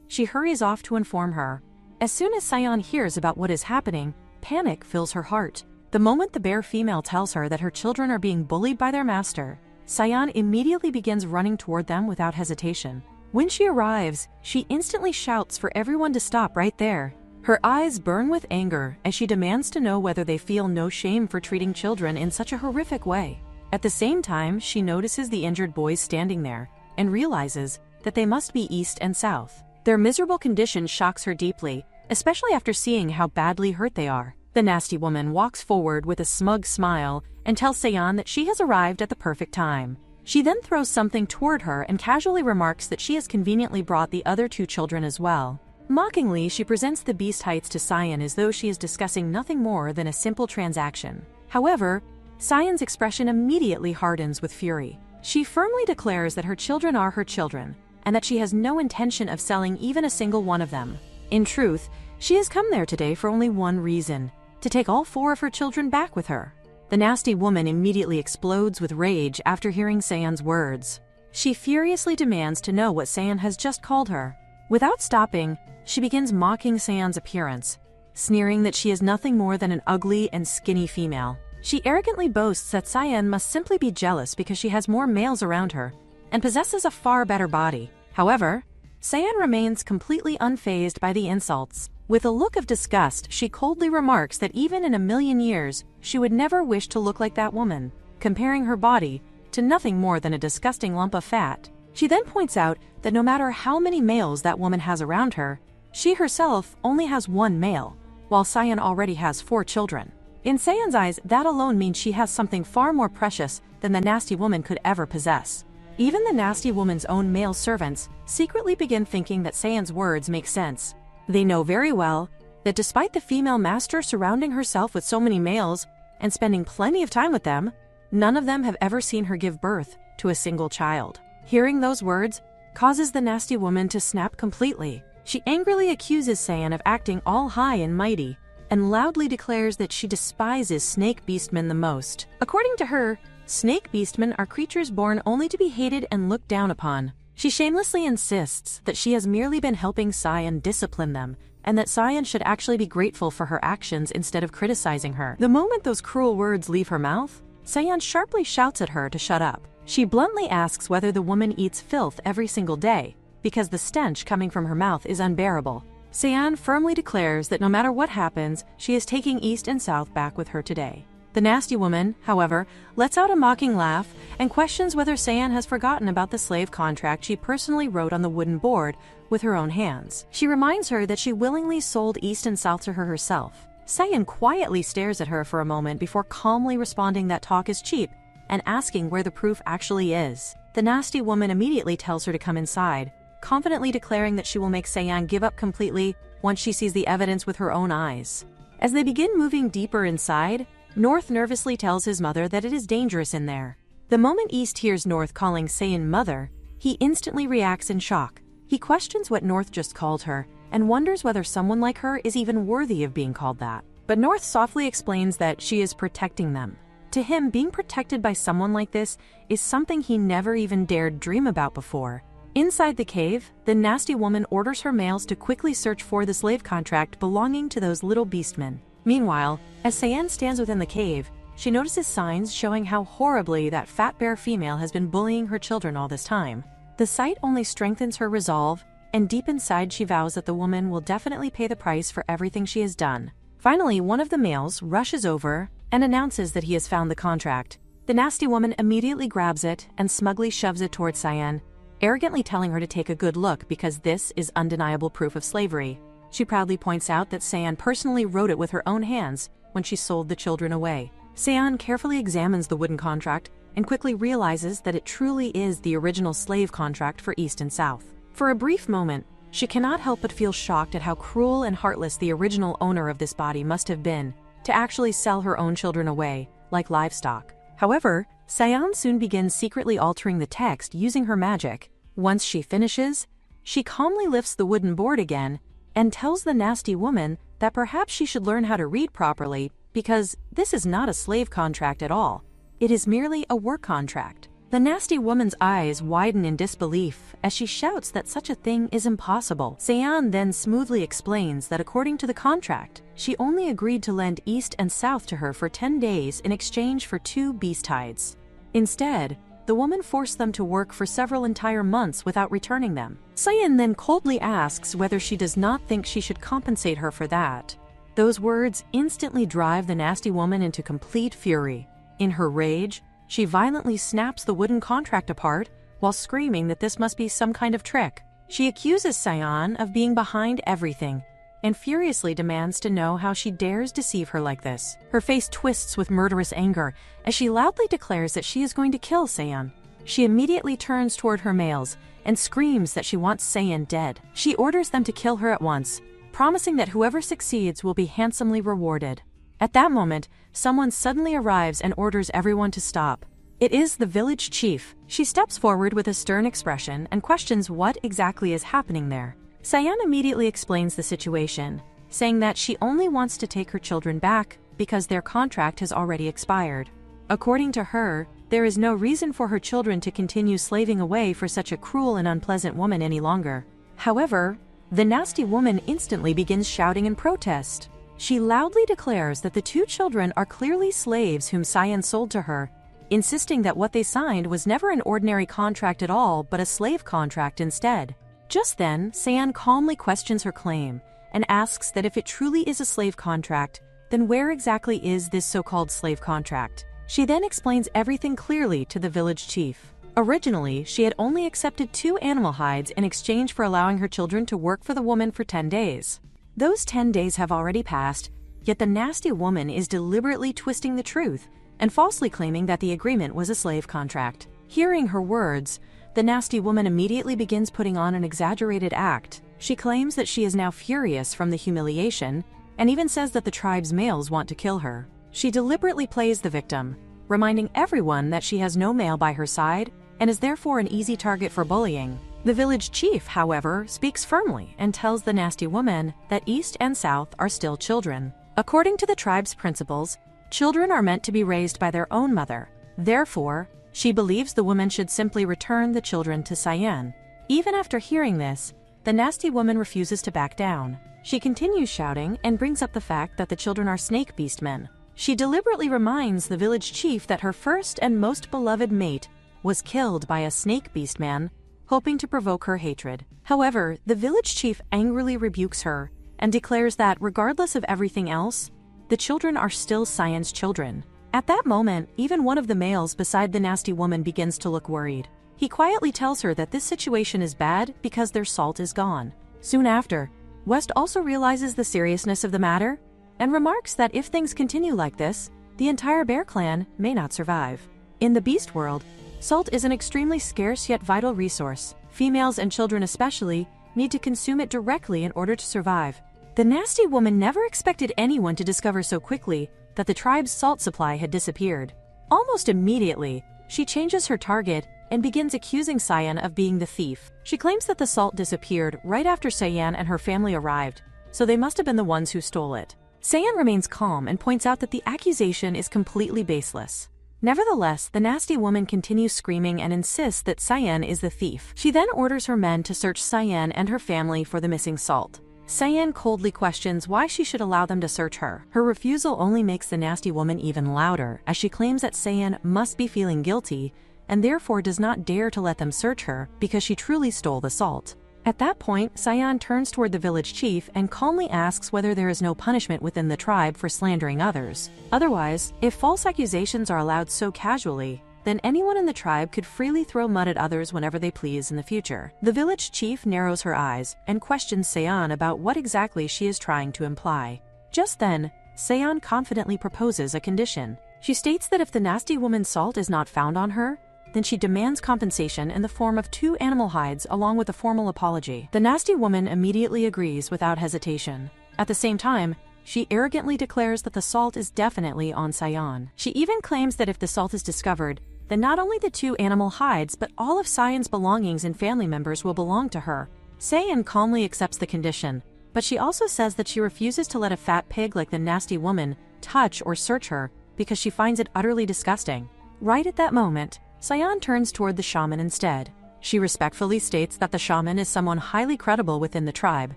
she hurries off to inform her. As soon as Sayan hears about what is happening, panic fills her heart. The moment the bear female tells her that her children are being bullied by their master, Sayan immediately begins running toward them without hesitation. When she arrives, she instantly shouts for everyone to stop right there. Her eyes burn with anger as she demands to know whether they feel no shame for treating children in such a horrific way. At the same time, she notices the injured boys standing there and realizes that they must be east and south. Their miserable condition shocks her deeply, especially after seeing how badly hurt they are. The nasty woman walks forward with a smug smile and tells Sayan that she has arrived at the perfect time. She then throws something toward her and casually remarks that she has conveniently brought the other two children as well. Mockingly, she presents the beast heights to Sayan as though she is discussing nothing more than a simple transaction. However, Sayan's expression immediately hardens with fury. She firmly declares that her children are her children, and that she has no intention of selling even a single one of them. In truth, she has come there today for only one reason: to take all 4 of her children back with her. The nasty woman immediately explodes with rage after hearing Sayan's words. She furiously demands to know what Sayan has just called her. Without stopping, she begins mocking Sayan's appearance, sneering that she is nothing more than an ugly and skinny female. She arrogantly boasts that Sayan must simply be jealous because she has more males around her and possesses a far better body. However, Sayan remains completely unfazed by the insults. With a look of disgust, she coldly remarks that even in a million years, she would never wish to look like that woman, comparing her body to nothing more than a disgusting lump of fat. She then points out that no matter how many males that woman has around her, she herself only has 1 male, while Sayan already has 4 children. In Sayan's eyes, that alone means she has something far more precious than the nasty woman could ever possess. Even the nasty woman's own male servants secretly begin thinking that Sayan's words make sense. They know very well that despite the female master surrounding herself with so many males and spending plenty of time with them, none of them have ever seen her give birth to a single child. Hearing those words causes the nasty woman to snap completely. She angrily accuses Sayan of acting all high and mighty, and loudly declares that she despises snake beastmen the most. According to her, snake beastmen are creatures born only to be hated and looked down upon. She shamelessly insists that she has merely been helping Sayan discipline them, and that Sayan should actually be grateful for her actions instead of criticizing her. The moment those cruel words leave her mouth, Sayan sharply shouts at her to shut up. She bluntly asks whether the woman eats filth every single day, because the stench coming from her mouth is unbearable. Sayan firmly declares that no matter what happens, she is taking East and South back with her today. The nasty woman, however, lets out a mocking laugh and questions whether Sayan has forgotten about the slave contract she personally wrote on the wooden board with her own hands. She reminds her that she willingly sold East and South to her herself. Sayan quietly stares at her for a moment before calmly responding that talk is cheap and asking where the proof actually is. The nasty woman immediately tells her to come inside, confidently declaring that she will make Sayan give up completely once she sees the evidence with her own eyes. As they begin moving deeper inside, North nervously tells his mother that it is dangerous in there. The moment East hears North calling Sayan mother, he instantly reacts in shock. He questions what North just called her and wonders whether someone like her is even worthy of being called that. But North softly explains that she is protecting them. To him, being protected by someone like this is something he never even dared dream about before. Inside the cave, the nasty woman orders her males to quickly search for the slave contract belonging to those little beastmen. Meanwhile, as Sayan stands within the cave, she notices signs showing how horribly that fat bear female has been bullying her children all this time. The sight only strengthens her resolve, and deep inside she vows that the woman will definitely pay the price for everything she has done. Finally, one of the males rushes over and announces that he has found the contract. The nasty woman immediately grabs it and smugly shoves it towards Sayan, arrogantly telling her to take a good look because this is undeniable proof of slavery. She proudly points out that Sayan personally wrote it with her own hands when she sold the children away. Sayan carefully examines the wooden contract and quickly realizes that it truly is the original slave contract for East and South. For a brief moment, she cannot help but feel shocked at how cruel and heartless the original owner of this body must have been to actually sell her own children away, like livestock. However, Sayan soon begins secretly altering the text using her magic. Once she finishes, she calmly lifts the wooden board again and tells the nasty woman that perhaps she should learn how to read properly because this is not a slave contract at all. It is merely a work contract. The nasty woman's eyes widen in disbelief as she shouts that such a thing is impossible. Sayan then smoothly explains that according to the contract, she only agreed to lend East and South to her for 10 days in exchange for 2 beast hides. Instead, the woman forced them to work for several entire months without returning them. Sayan then coldly asks whether she does not think she should compensate her for that. Those words instantly drive the nasty woman into complete fury. In her rage, she violently snaps the wooden contract apart while screaming that this must be some kind of trick. She accuses Sayan of being behind everything and furiously demands to know how she dares deceive her like this. Her face twists with murderous anger as she loudly declares that she is going to kill Sayan. She immediately turns toward her males and screams that she wants Sayan dead. She orders them to kill her at once, promising that whoever succeeds will be handsomely rewarded. At that moment, someone suddenly arrives and orders everyone to stop. It is the village chief. She steps forward with a stern expression and questions what exactly is happening there. Sayan immediately explains the situation, saying that she only wants to take her children back because their contract has already expired. According to her, there is no reason for her children to continue slaving away for such a cruel and unpleasant woman any longer. However, the nasty woman instantly begins shouting in protest. She loudly declares that the 2 children are clearly slaves whom Sayan sold to her, insisting that what they signed was never an ordinary contract at all but a slave contract instead. Just then, Sayan calmly questions her claim and asks that if it truly is a slave contract, then where exactly is this so-called slave contract? She then explains everything clearly to the village chief. Originally, she had only accepted 2 animal hides in exchange for allowing her children to work for the woman for 10 days. Those 10 days have already passed, yet the nasty woman is deliberately twisting the truth and falsely claiming that the agreement was a slave contract. Hearing her words, the nasty woman immediately begins putting on an exaggerated act. She claims that she is now furious from the humiliation and even says that the tribe's males want to kill her. She deliberately plays the victim, reminding everyone that she has no male by her side and is therefore an easy target for bullying. The village chief, however, speaks firmly and tells the nasty woman that East and South are still children. According to the tribe's principles, children are meant to be raised by their own mother. Therefore, she believes the woman should simply return the children to Sayan. Even after hearing this, the nasty woman refuses to back down. She continues shouting and brings up the fact that the children are snake beast men. She deliberately reminds the village chief that her first and most beloved mate was killed by a snake beast man, hoping to provoke her hatred. However, the village chief angrily rebukes her and declares that regardless of everything else, the children are still Sayan's children. At that moment, even one of the males beside the nasty woman begins to look worried. He quietly tells her that this situation is bad because their salt is gone. Soon after, West also realizes the seriousness of the matter and remarks that if things continue like this, the entire bear clan may not survive. In the beast world, salt is an extremely scarce yet vital resource. Females and children especially need to consume it directly in order to survive. The nasty woman never expected anyone to discover so quickly that the tribe's salt supply had disappeared. Almost immediately, she changes her target and begins accusing Sayan of being the thief. She claims that the salt disappeared right after Sayan and her family arrived, so they must have been the ones who stole it. Sayan remains calm and points out that the accusation is completely baseless. Nevertheless, the nasty woman continues screaming and insists that Sayan is the thief. She then orders her men to search Sayan and her family for the missing salt. Sayan coldly questions why she should allow them to search her. Her refusal only makes the nasty woman even louder, as she claims that Sayan must be feeling guilty and therefore does not dare to let them search her because she truly stole the salt. At that point, Sayan turns toward the village chief and calmly asks whether there is no punishment within the tribe for slandering others. Otherwise, if false accusations are allowed so casually, then anyone in the tribe could freely throw mud at others whenever they please in the future. The village chief narrows her eyes and questions Sayan about what exactly she is trying to imply. Just then, Sayan confidently proposes a condition. She states that if the nasty woman's salt is not found on her, then she demands compensation in the form of 2 animal hides along with a formal apology. The nasty woman immediately agrees without hesitation. At the same time, she arrogantly declares that the salt is definitely on Sayan. She even claims that if the salt is discovered, then not only the 2 animal hides but all of Sayan's belongings and family members will belong to her. Sayan calmly accepts the condition, but she also says that she refuses to let a fat pig like the nasty woman touch or search her because she finds it utterly disgusting. Right at that moment, Sayan turns toward the shaman instead. She respectfully states that the shaman is someone highly credible within the tribe,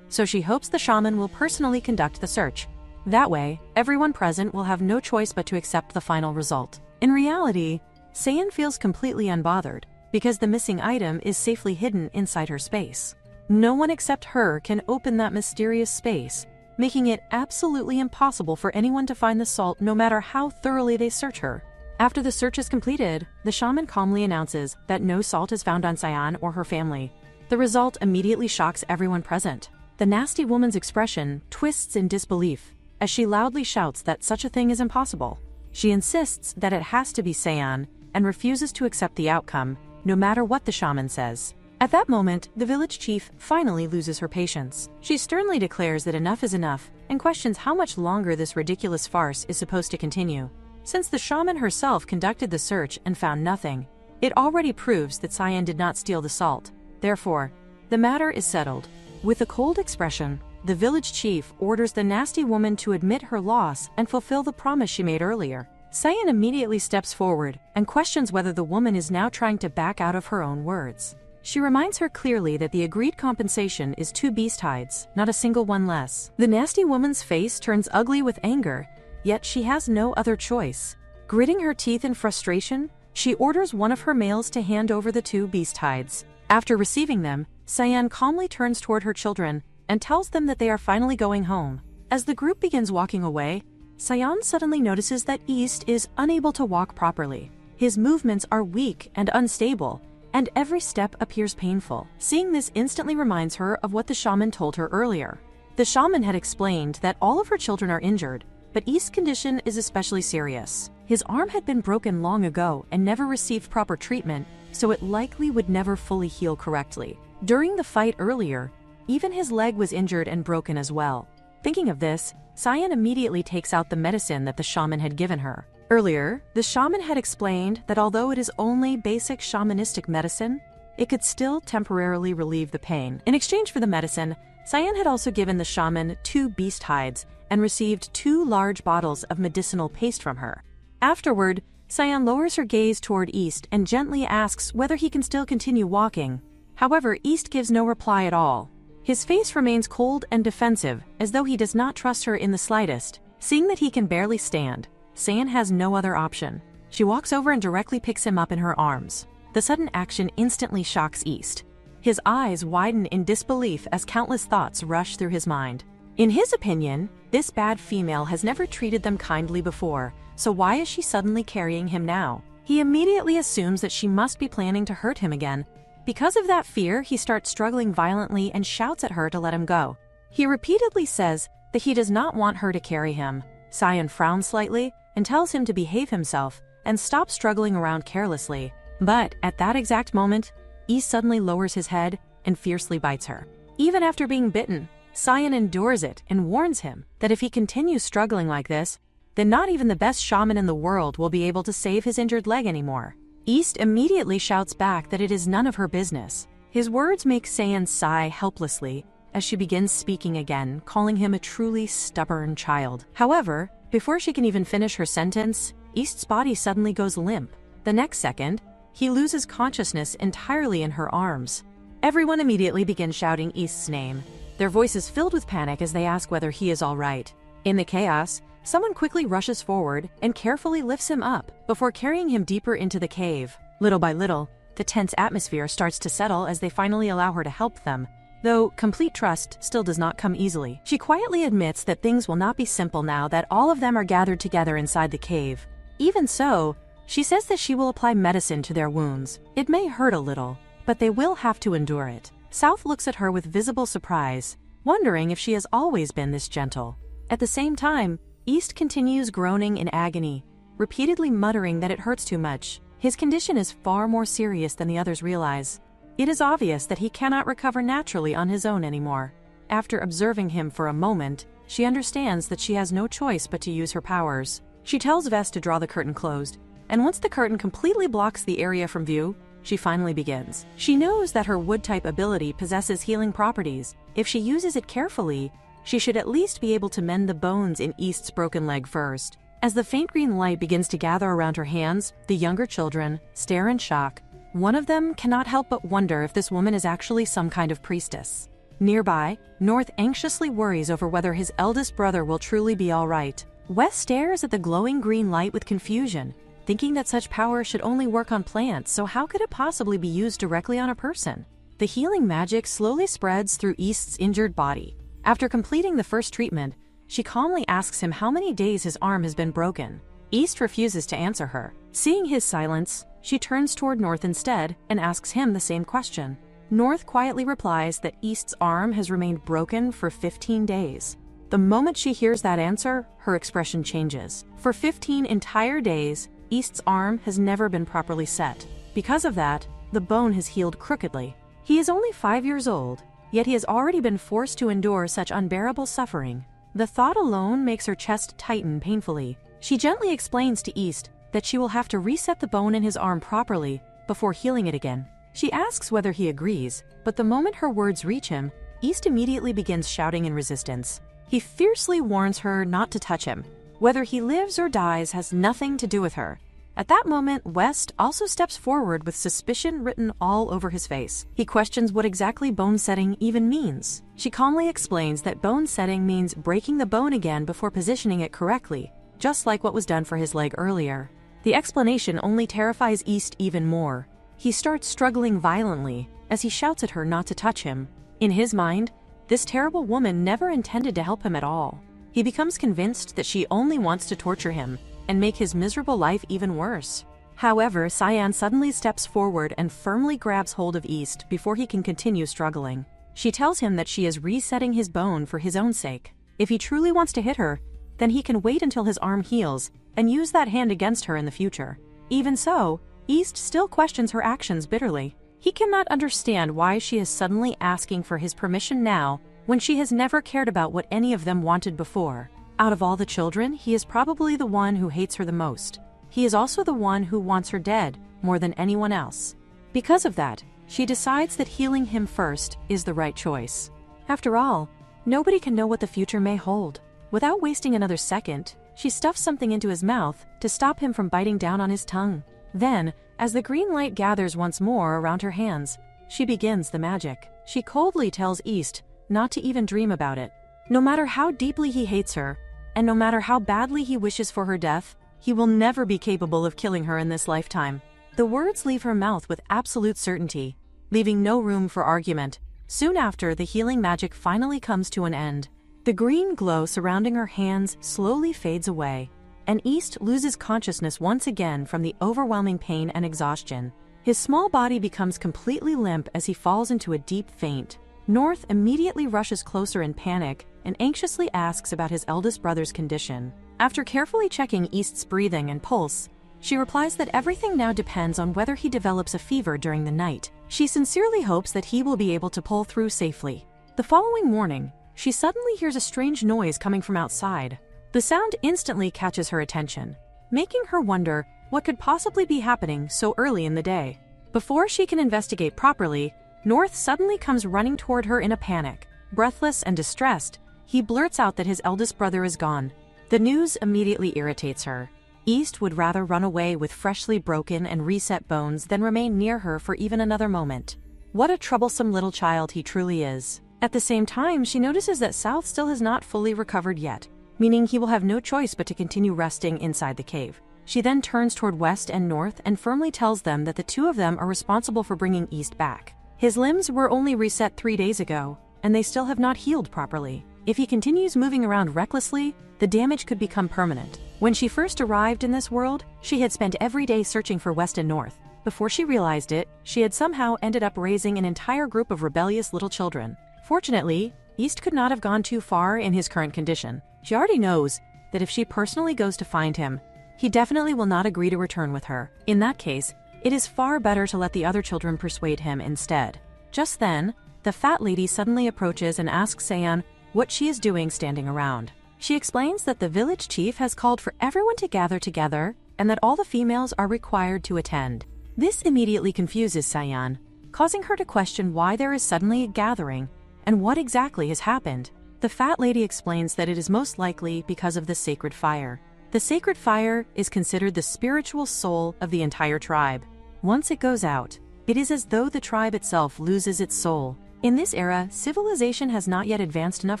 so she hopes the shaman will personally conduct the search. That way, everyone present will have no choice but to accept the final result. In reality, Sayan feels completely unbothered because the missing item is safely hidden inside her space. No one except her can open that mysterious space, making it absolutely impossible for anyone to find the salt no matter how thoroughly they search her. After the search is completed, the shaman calmly announces that no salt is found on Sayan or her family. The result immediately shocks everyone present. The nasty woman's expression twists in disbelief as she loudly shouts that such a thing is impossible. She insists that it has to be Sayan and refuses to accept the outcome, no matter what the shaman says. At that moment, the village chief finally loses her patience. She sternly declares that enough is enough and questions how much longer this ridiculous farce is supposed to continue. Since the shaman herself conducted the search and found nothing, it already proves that Sayan did not steal the salt. Therefore, the matter is settled. With a cold expression, the village chief orders the nasty woman to admit her loss and fulfill the promise she made earlier. Sayan immediately steps forward and questions whether the woman is now trying to back out of her own words. She reminds her clearly that the agreed compensation is 2 beast hides, not a single one less. The nasty woman's face turns ugly with anger, yet she has no other choice. Gritting her teeth in frustration, she orders one of her males to hand over the 2 beast hides. After receiving them, Sayan calmly turns toward her children and tells them that they are finally going home. As the group begins walking away, Sayan suddenly notices that East is unable to walk properly. His movements are weak and unstable, and every step appears painful. Seeing this instantly reminds her of what the shaman told her earlier. The shaman had explained that all of her children are injured, but East's condition is especially serious. His arm had been broken long ago and never received proper treatment, so it likely would never fully heal correctly. During the fight earlier, even his leg was injured and broken as well. Thinking of this, Sayan immediately takes out the medicine that the shaman had given her. Earlier, the shaman had explained that although it is only basic shamanistic medicine, it could still temporarily relieve the pain. In exchange for the medicine, Sayan had also given the shaman 2 beast hides and received 2 large bottles of medicinal paste from her. Afterward, Sayan lowers her gaze toward East and gently asks whether he can still continue walking. However, East gives no reply at all. His face remains cold and defensive, as though he does not trust her in the slightest. Seeing that he can barely stand, Sayan has no other option. She walks over and directly picks him up in her arms. The sudden action instantly shocks East. His eyes widen in disbelief as countless thoughts rush through his mind. In his opinion, this bad female has never treated them kindly before, so why is she suddenly carrying him now? He immediately assumes that she must be planning to hurt him again. Because of that fear, he starts struggling violently and shouts at her to let him go. He repeatedly says that he does not want her to carry him. Sayan frowns slightly and tells him to behave himself and stop struggling around carelessly. But at that exact moment, East suddenly lowers his head and fiercely bites her. Even after being bitten, Sayan endures it and warns him that if he continues struggling like this, then not even the best shaman in the world will be able to save his injured leg anymore. East immediately shouts back that it is none of her business. His words make Sayan sigh helplessly as she begins speaking again, calling him a truly stubborn child. However, before she can even finish her sentence, East's body suddenly goes limp. The next second, he loses consciousness entirely in her arms. Everyone immediately begins shouting East's name, their voices filled with panic as they ask whether he is all right. In the chaos, someone quickly rushes forward and carefully lifts him up before carrying him deeper into the cave. Little by little, the tense atmosphere starts to settle as they finally allow her to help them, though complete trust still does not come easily. She quietly admits that things will not be simple now that all of them are gathered together inside the cave. Even so, she says that she will apply medicine to their wounds. It may hurt a little, but they will have to endure it. South looks at her with visible surprise, wondering if she has always been this gentle. At the same time, East continues groaning in agony, repeatedly muttering that it hurts too much. His condition is far more serious than the others realize. It is obvious that he cannot recover naturally on his own anymore. After observing him for a moment, she understands that she has no choice but to use her powers. She tells Vest to draw the curtain closed, and once the curtain completely blocks the area from view, she finally begins. She knows that her wood-type ability possesses healing properties. If she uses it carefully, she should at least be able to mend the bones in East's broken leg first. As the faint green light begins to gather around her hands, the younger children stare in shock. One of them cannot help but wonder if this woman is actually some kind of priestess. Nearby, North anxiously worries over whether his eldest brother will truly be all right. West stares at the glowing green light with confusion, thinking that such power should only work on plants, so how could it possibly be used directly on a person? The healing magic slowly spreads through East's injured body. After completing the first treatment, she calmly asks him how many days his arm has been broken. East refuses to answer her. Seeing his silence, she turns toward North instead and asks him the same question. North quietly replies that East's arm has remained broken for 15 days. The moment she hears that answer, her expression changes. For 15 entire days, East's arm has never been properly set. Because of that, the bone has healed crookedly. He is only 5 years old, yet he has already been forced to endure such unbearable suffering. The thought alone makes her chest tighten painfully. She gently explains to East that she will have to reset the bone in his arm properly before healing it again. She asks whether he agrees, but the moment her words reach him, East immediately begins shouting in resistance. He fiercely warns her not to touch him. Whether he lives or dies has nothing to do with her. At that moment, West also steps forward with suspicion written all over his face. He questions what exactly bone setting even means. She calmly explains that bone setting means breaking the bone again before positioning it correctly, just like what was done for his leg earlier. The explanation only terrifies East even more. He starts struggling violently as he shouts at her not to touch him. In his mind, this terrible woman never intended to help him at all. He becomes convinced that she only wants to torture him and make his miserable life even worse. However, Cyan suddenly steps forward and firmly grabs hold of East before he can continue struggling. She tells him that she is resetting his bone for his own sake. If he truly wants to hit her, then he can wait until his arm heals and use that hand against her in the future. Even so, East still questions her actions bitterly. He cannot understand why she is suddenly asking for his permission now when she has never cared about what any of them wanted before. Out of all the children, he is probably the one who hates her the most. He is also the one who wants her dead more than anyone else. Because of that, she decides that healing him first is the right choice. After all, nobody can know what the future may hold. Without wasting another second, she stuffs something into his mouth to stop him from biting down on his tongue. Then, as the green light gathers once more around her hands, she begins the magic. She coldly tells East not to even dream about it. No matter how deeply he hates her, and no matter how badly he wishes for her death, he will never be capable of killing her in this lifetime. The words leave her mouth with absolute certainty, leaving no room for argument. Soon after, the healing magic finally comes to an end. The green glow surrounding her hands slowly fades away, and East loses consciousness once again from the overwhelming pain and exhaustion. His small body becomes completely limp as he falls into a deep faint. North immediately rushes closer in panic and anxiously asks about his eldest brother's condition. After carefully checking East's breathing and pulse, she replies that everything now depends on whether he develops a fever during the night. She sincerely hopes that he will be able to pull through safely. The following morning, she suddenly hears a strange noise coming from outside. The sound instantly catches her attention, making her wonder what could possibly be happening so early in the day. Before she can investigate properly, North suddenly comes running toward her in a panic. Breathless and distressed, he blurts out that his eldest brother is gone. The news immediately irritates her. East would rather run away with freshly broken and reset bones than remain near her for even another moment. What a troublesome little child he truly is. At the same time, she notices that South still has not fully recovered yet, meaning he will have no choice but to continue resting inside the cave. She then turns toward West and North and firmly tells them that the two of them are responsible for bringing East back. His limbs were only reset 3 days ago, and they still have not healed properly. If he continues moving around recklessly, the damage could become permanent. When she first arrived in this world, she had spent every day searching for West and North. Before she realized it, she had somehow ended up raising an entire group of rebellious little children. Fortunately, East could not have gone too far in his current condition. She already knows that if she personally goes to find him, he definitely will not agree to return with her. In that case, it is far better to let the other children persuade him instead. Just then, the fat lady suddenly approaches and asks Cyan what she is doing standing around. She explains that the village chief has called for everyone to gather together and that all the females are required to attend. This immediately confuses Cyan, causing her to question why there is suddenly a gathering and what exactly has happened. The fat lady explains that it is most likely because of the sacred fire. The sacred fire is considered the spiritual soul of the entire tribe. Once it goes out, it is as though the tribe itself loses its soul. In this era, civilization has not yet advanced enough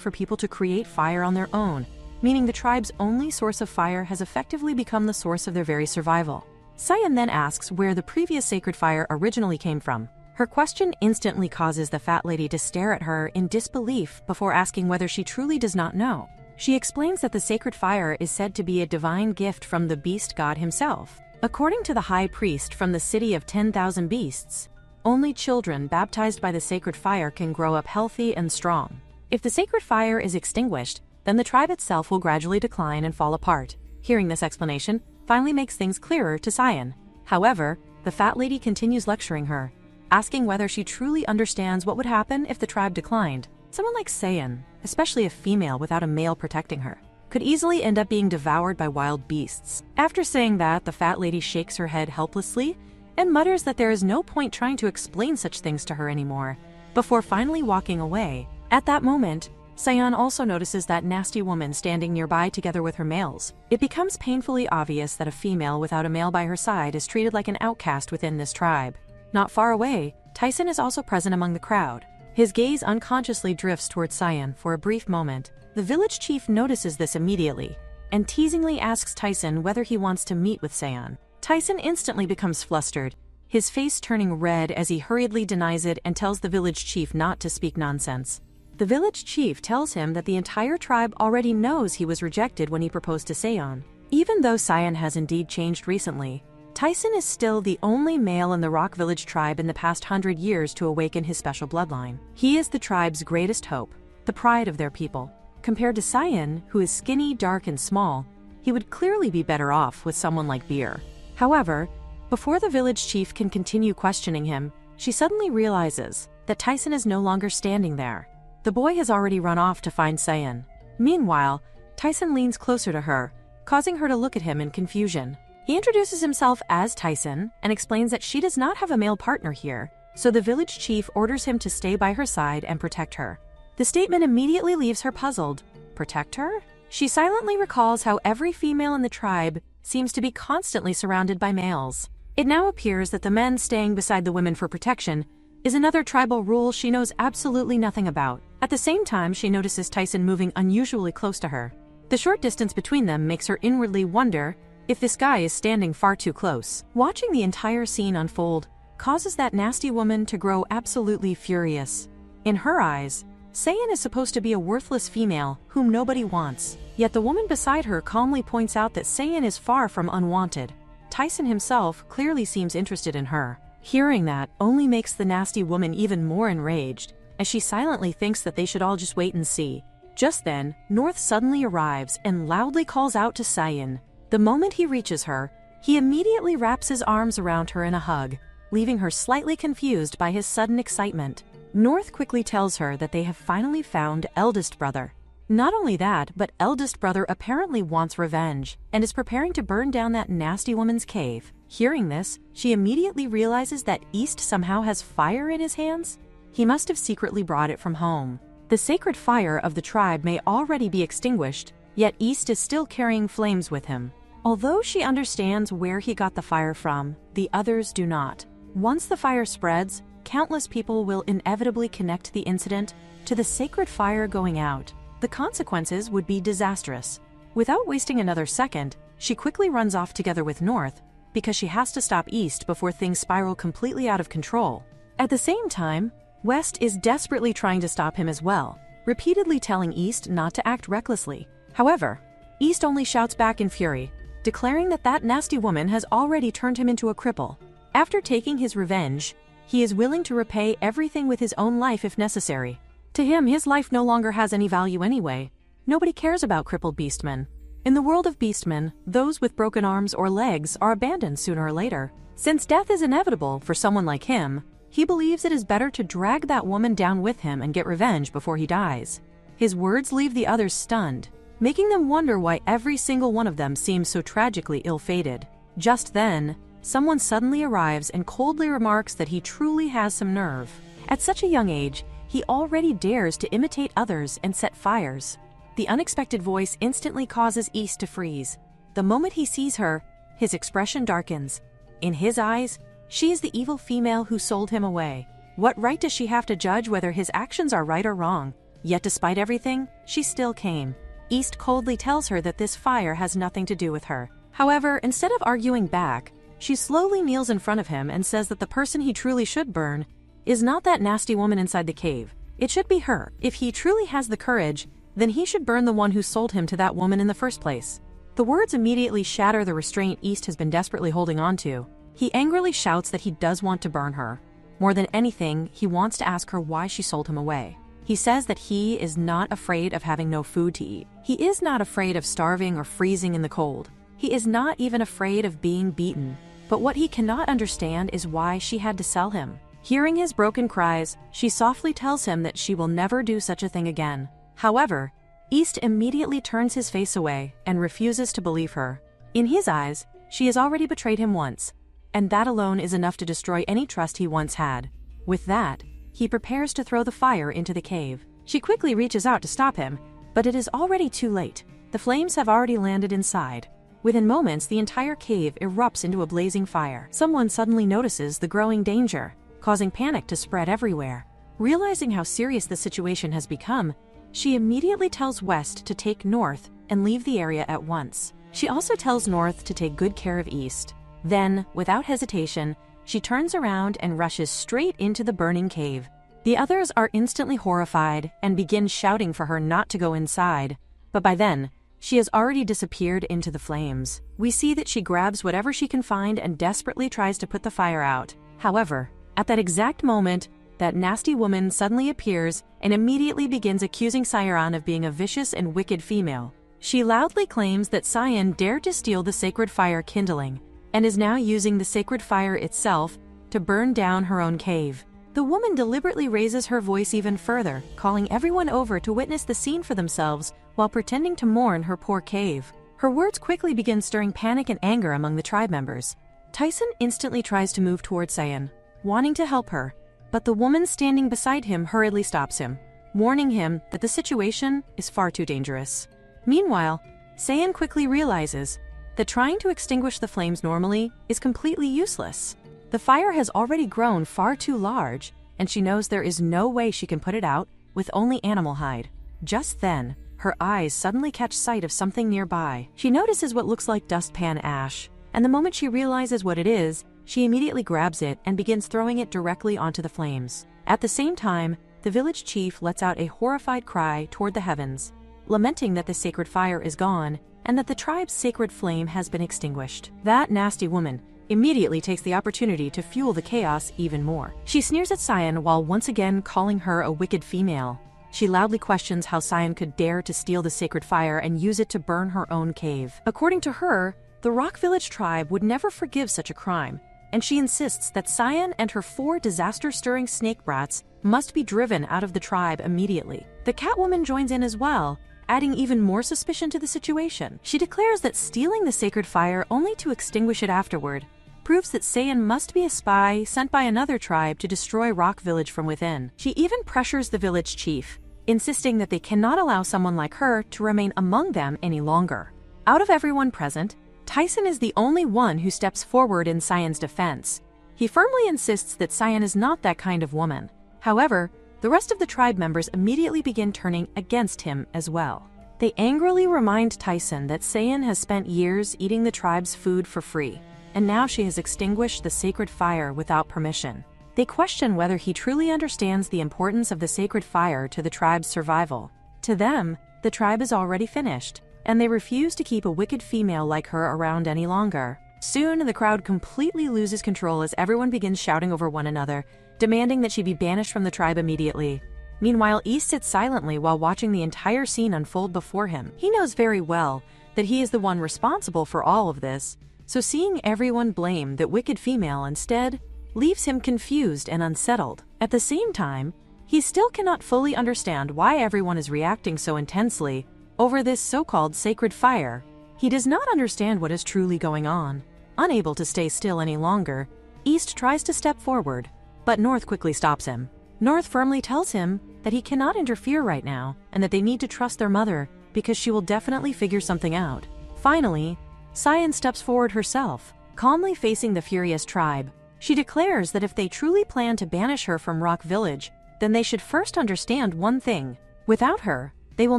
for people to create fire on their own, meaning the tribe's only source of fire has effectively become the source of their very survival. Cyan then asks where the previous sacred fire originally came from. Her question instantly causes the fat lady to stare at her in disbelief before asking whether she truly does not know. She explains that the sacred fire is said to be a divine gift from the beast god himself. According to the high priest from the city of 10,000 beasts, only children baptized by the sacred fire can grow up healthy and strong. If the sacred fire is extinguished, then the tribe itself will gradually decline and fall apart. Hearing this explanation finally makes things clearer to Cyan. However, the fat lady continues lecturing her, asking whether she truly understands what would happen if the tribe declined. Someone like Cyan, especially a female without a male protecting her, could easily end up being devoured by wild beasts. After saying that, the fat lady shakes her head helplessly and mutters that there is no point trying to explain such things to her anymore, before finally walking away. At that moment, Cyan also notices that nasty woman standing nearby together with her males. It becomes painfully obvious that a female without a male by her side is treated like an outcast within this tribe. Not far away, Tyson is also present among the crowd. His gaze unconsciously drifts towards Cyan for a brief moment. The village chief notices this immediately, and teasingly asks Tyson whether he wants to meet with Cyan. Tyson instantly becomes flustered, his face turning red as he hurriedly denies it and tells the village chief not to speak nonsense. The village chief tells him that the entire tribe already knows he was rejected when he proposed to Cyan. Even though Cyan has indeed changed recently, Tyson is still the only male in the Rock Village tribe in the past 100 years to awaken his special bloodline. He is the tribe's greatest hope, the pride of their people. Compared to Cyan, who is skinny, dark, and small, he would clearly be better off with someone like Beer. However, before the village chief can continue questioning him, she suddenly realizes that Tyson is no longer standing there. The boy has already run off to find Cyan. Meanwhile, Tyson leans closer to her, causing her to look at him in confusion. He introduces himself as Tyson and explains that she does not have a male partner here, so the village chief orders him to stay by her side and protect her. The statement immediately leaves her puzzled. Protect her? She silently recalls how every female in the tribe seems to be constantly surrounded by males. It now appears that the men staying beside the women for protection is another tribal rule she knows absolutely nothing about. At the same time, she notices Tyson moving unusually close to her. The short distance between them makes her inwardly wonder if this guy is standing far too close. Watching the entire scene unfold causes that nasty woman to grow absolutely furious. In her eyes, Cyan is supposed to be a worthless female whom nobody wants. Yet the woman beside her calmly points out that Cyan is far from unwanted. Tyson himself clearly seems interested in her. Hearing that only makes the nasty woman even more enraged, as she silently thinks that they should all just wait and see. Just then, North suddenly arrives and loudly calls out to Cyan. The moment he reaches her, he immediately wraps his arms around her in a hug, leaving her slightly confused by his sudden excitement. North quickly tells her that they have finally found eldest brother. Not only that, but eldest brother apparently wants revenge and is preparing to burn down that nasty woman's cave. Hearing this, she immediately realizes that East somehow has fire in his hands. He must have secretly brought it from home. The sacred fire of the tribe may already be extinguished, yet East is still carrying flames with him. Although she understands where he got the fire from, the others do not. Once the fire spreads, countless people will inevitably connect the incident to the sacred fire going out. The consequences would be disastrous. Without wasting another second, she quickly runs off together with North, because she has to stop East before things spiral completely out of control. At the same time, West is desperately trying to stop him as well, repeatedly telling East not to act recklessly. However, East only shouts back in fury, declaring that that nasty woman has already turned him into a cripple. After taking his revenge, he is willing to repay everything with his own life if necessary. To him, his life no longer has any value anyway. Nobody cares about crippled beastmen. In the world of beastmen, those with broken arms or legs are abandoned sooner or later. Since death is inevitable for someone like him, he believes it is better to drag that woman down with him and get revenge before he dies. His words leave the others stunned, making them wonder why every single one of them seems so tragically ill-fated. Just then, someone suddenly arrives and coldly remarks that he truly has some nerve. At such a young age, he already dares to imitate others and set fires. The unexpected voice instantly causes East to freeze. The moment he sees her, his expression darkens. In his eyes, she is the evil female who sold him away. What right does she have to judge whether his actions are right or wrong? Yet despite everything, she still came. East coldly tells her that this fire has nothing to do with her. However, instead of arguing back, she slowly kneels in front of him and says that the person he truly should burn is not that nasty woman inside the cave. It should be her. If he truly has the courage, then he should burn the one who sold him to that woman in the first place. The words immediately shatter the restraint East has been desperately holding on to. He angrily shouts that he does want to burn her. More than anything, he wants to ask her why she sold him away. He says that he is not afraid of having no food to eat. He is not afraid of starving or freezing in the cold. He is not even afraid of being beaten. But what he cannot understand is why she had to sell him. Hearing his broken cries, she softly tells him that she will never do such a thing again. However, East immediately turns his face away and refuses to believe her. In his eyes, she has already betrayed him once, and that alone is enough to destroy any trust he once had. With that, he prepares to throw the fire into the cave. She quickly reaches out to stop him, but it is already too late. The flames have already landed inside. Within moments, the entire cave erupts into a blazing fire. Someone suddenly notices the growing danger, causing panic to spread everywhere. Realizing how serious the situation has become, she immediately tells West to take North and leave the area at once. She also tells North to take good care of East. Then, without hesitation, she turns around and rushes straight into the burning cave. The others are instantly horrified and begin shouting for her not to go inside, but by then, she has already disappeared into the flames. We see that she grabs whatever she can find and desperately tries to put the fire out. However, at that exact moment, that nasty woman suddenly appears and immediately begins accusing Cyan of being a vicious and wicked female. She loudly claims that Cyan dared to steal the sacred fire kindling and is now using the sacred fire itself to burn down her own cave. The woman deliberately raises her voice even further, calling everyone over to witness the scene for themselves while pretending to mourn her poor cave. Her words quickly begin stirring panic and anger among the tribe members. Tyson instantly tries to move towards Cyan, wanting to help her, but the woman standing beside him hurriedly stops him, warning him that the situation is far too dangerous. Meanwhile, Cyan quickly realizes that trying to extinguish the flames normally is completely useless. The fire has already grown far too large, and she knows there is no way she can put it out with only animal hide. Just then, her eyes suddenly catch sight of something nearby. She notices what looks like dustpan ash, and the moment she realizes what it is, she immediately grabs it and begins throwing it directly onto the flames. At the same time, the village chief lets out a horrified cry toward the heavens, lamenting that the sacred fire is gone and that the tribe's sacred flame has been extinguished. That nasty woman immediately takes the opportunity to fuel the chaos even more. She sneers at Cyan while once again calling her a wicked female. She loudly questions how Cyan could dare to steal the sacred fire and use it to burn her own cave. According to her, the Rock Village tribe would never forgive such a crime, and she insists that Cyan and her 4 disaster-stirring snake brats must be driven out of the tribe immediately. The Catwoman joins in as well, adding even more suspicion to the situation. She declares that stealing the sacred fire only to extinguish it afterward proves that Cyan must be a spy sent by another tribe to destroy Rock Village from within. She even pressures the village chief, insisting that they cannot allow someone like her to remain among them any longer. Out of everyone present, Tyson is the only one who steps forward in Cyan's defense. He firmly insists that Cyan is not that kind of woman. However, the rest of the tribe members immediately begin turning against him as well. They angrily remind Tyson that Cyan has spent years eating the tribe's food for free, and now she has extinguished the sacred fire without permission. They question whether he truly understands the importance of the sacred fire to the tribe's survival. To them, the tribe is already finished, and they refuse to keep a wicked female like her around any longer. Soon, the crowd completely loses control as everyone begins shouting over one another, demanding that she be banished from the tribe immediately. Meanwhile, East sits silently while watching the entire scene unfold before him. He knows very well that he is the one responsible for all of this, so seeing everyone blame that wicked female instead leaves him confused and unsettled. At the same time, he still cannot fully understand why everyone is reacting so intensely over this so-called sacred fire. He does not understand what is truly going on. Unable to stay still any longer, East tries to step forward, but North quickly stops him. North firmly tells him that he cannot interfere right now and that they need to trust their mother because she will definitely figure something out. Finally, Cyan steps forward herself, calmly facing the furious tribe. She declares that if they truly plan to banish her from Rock Village, then they should first understand one thing. Without her, they will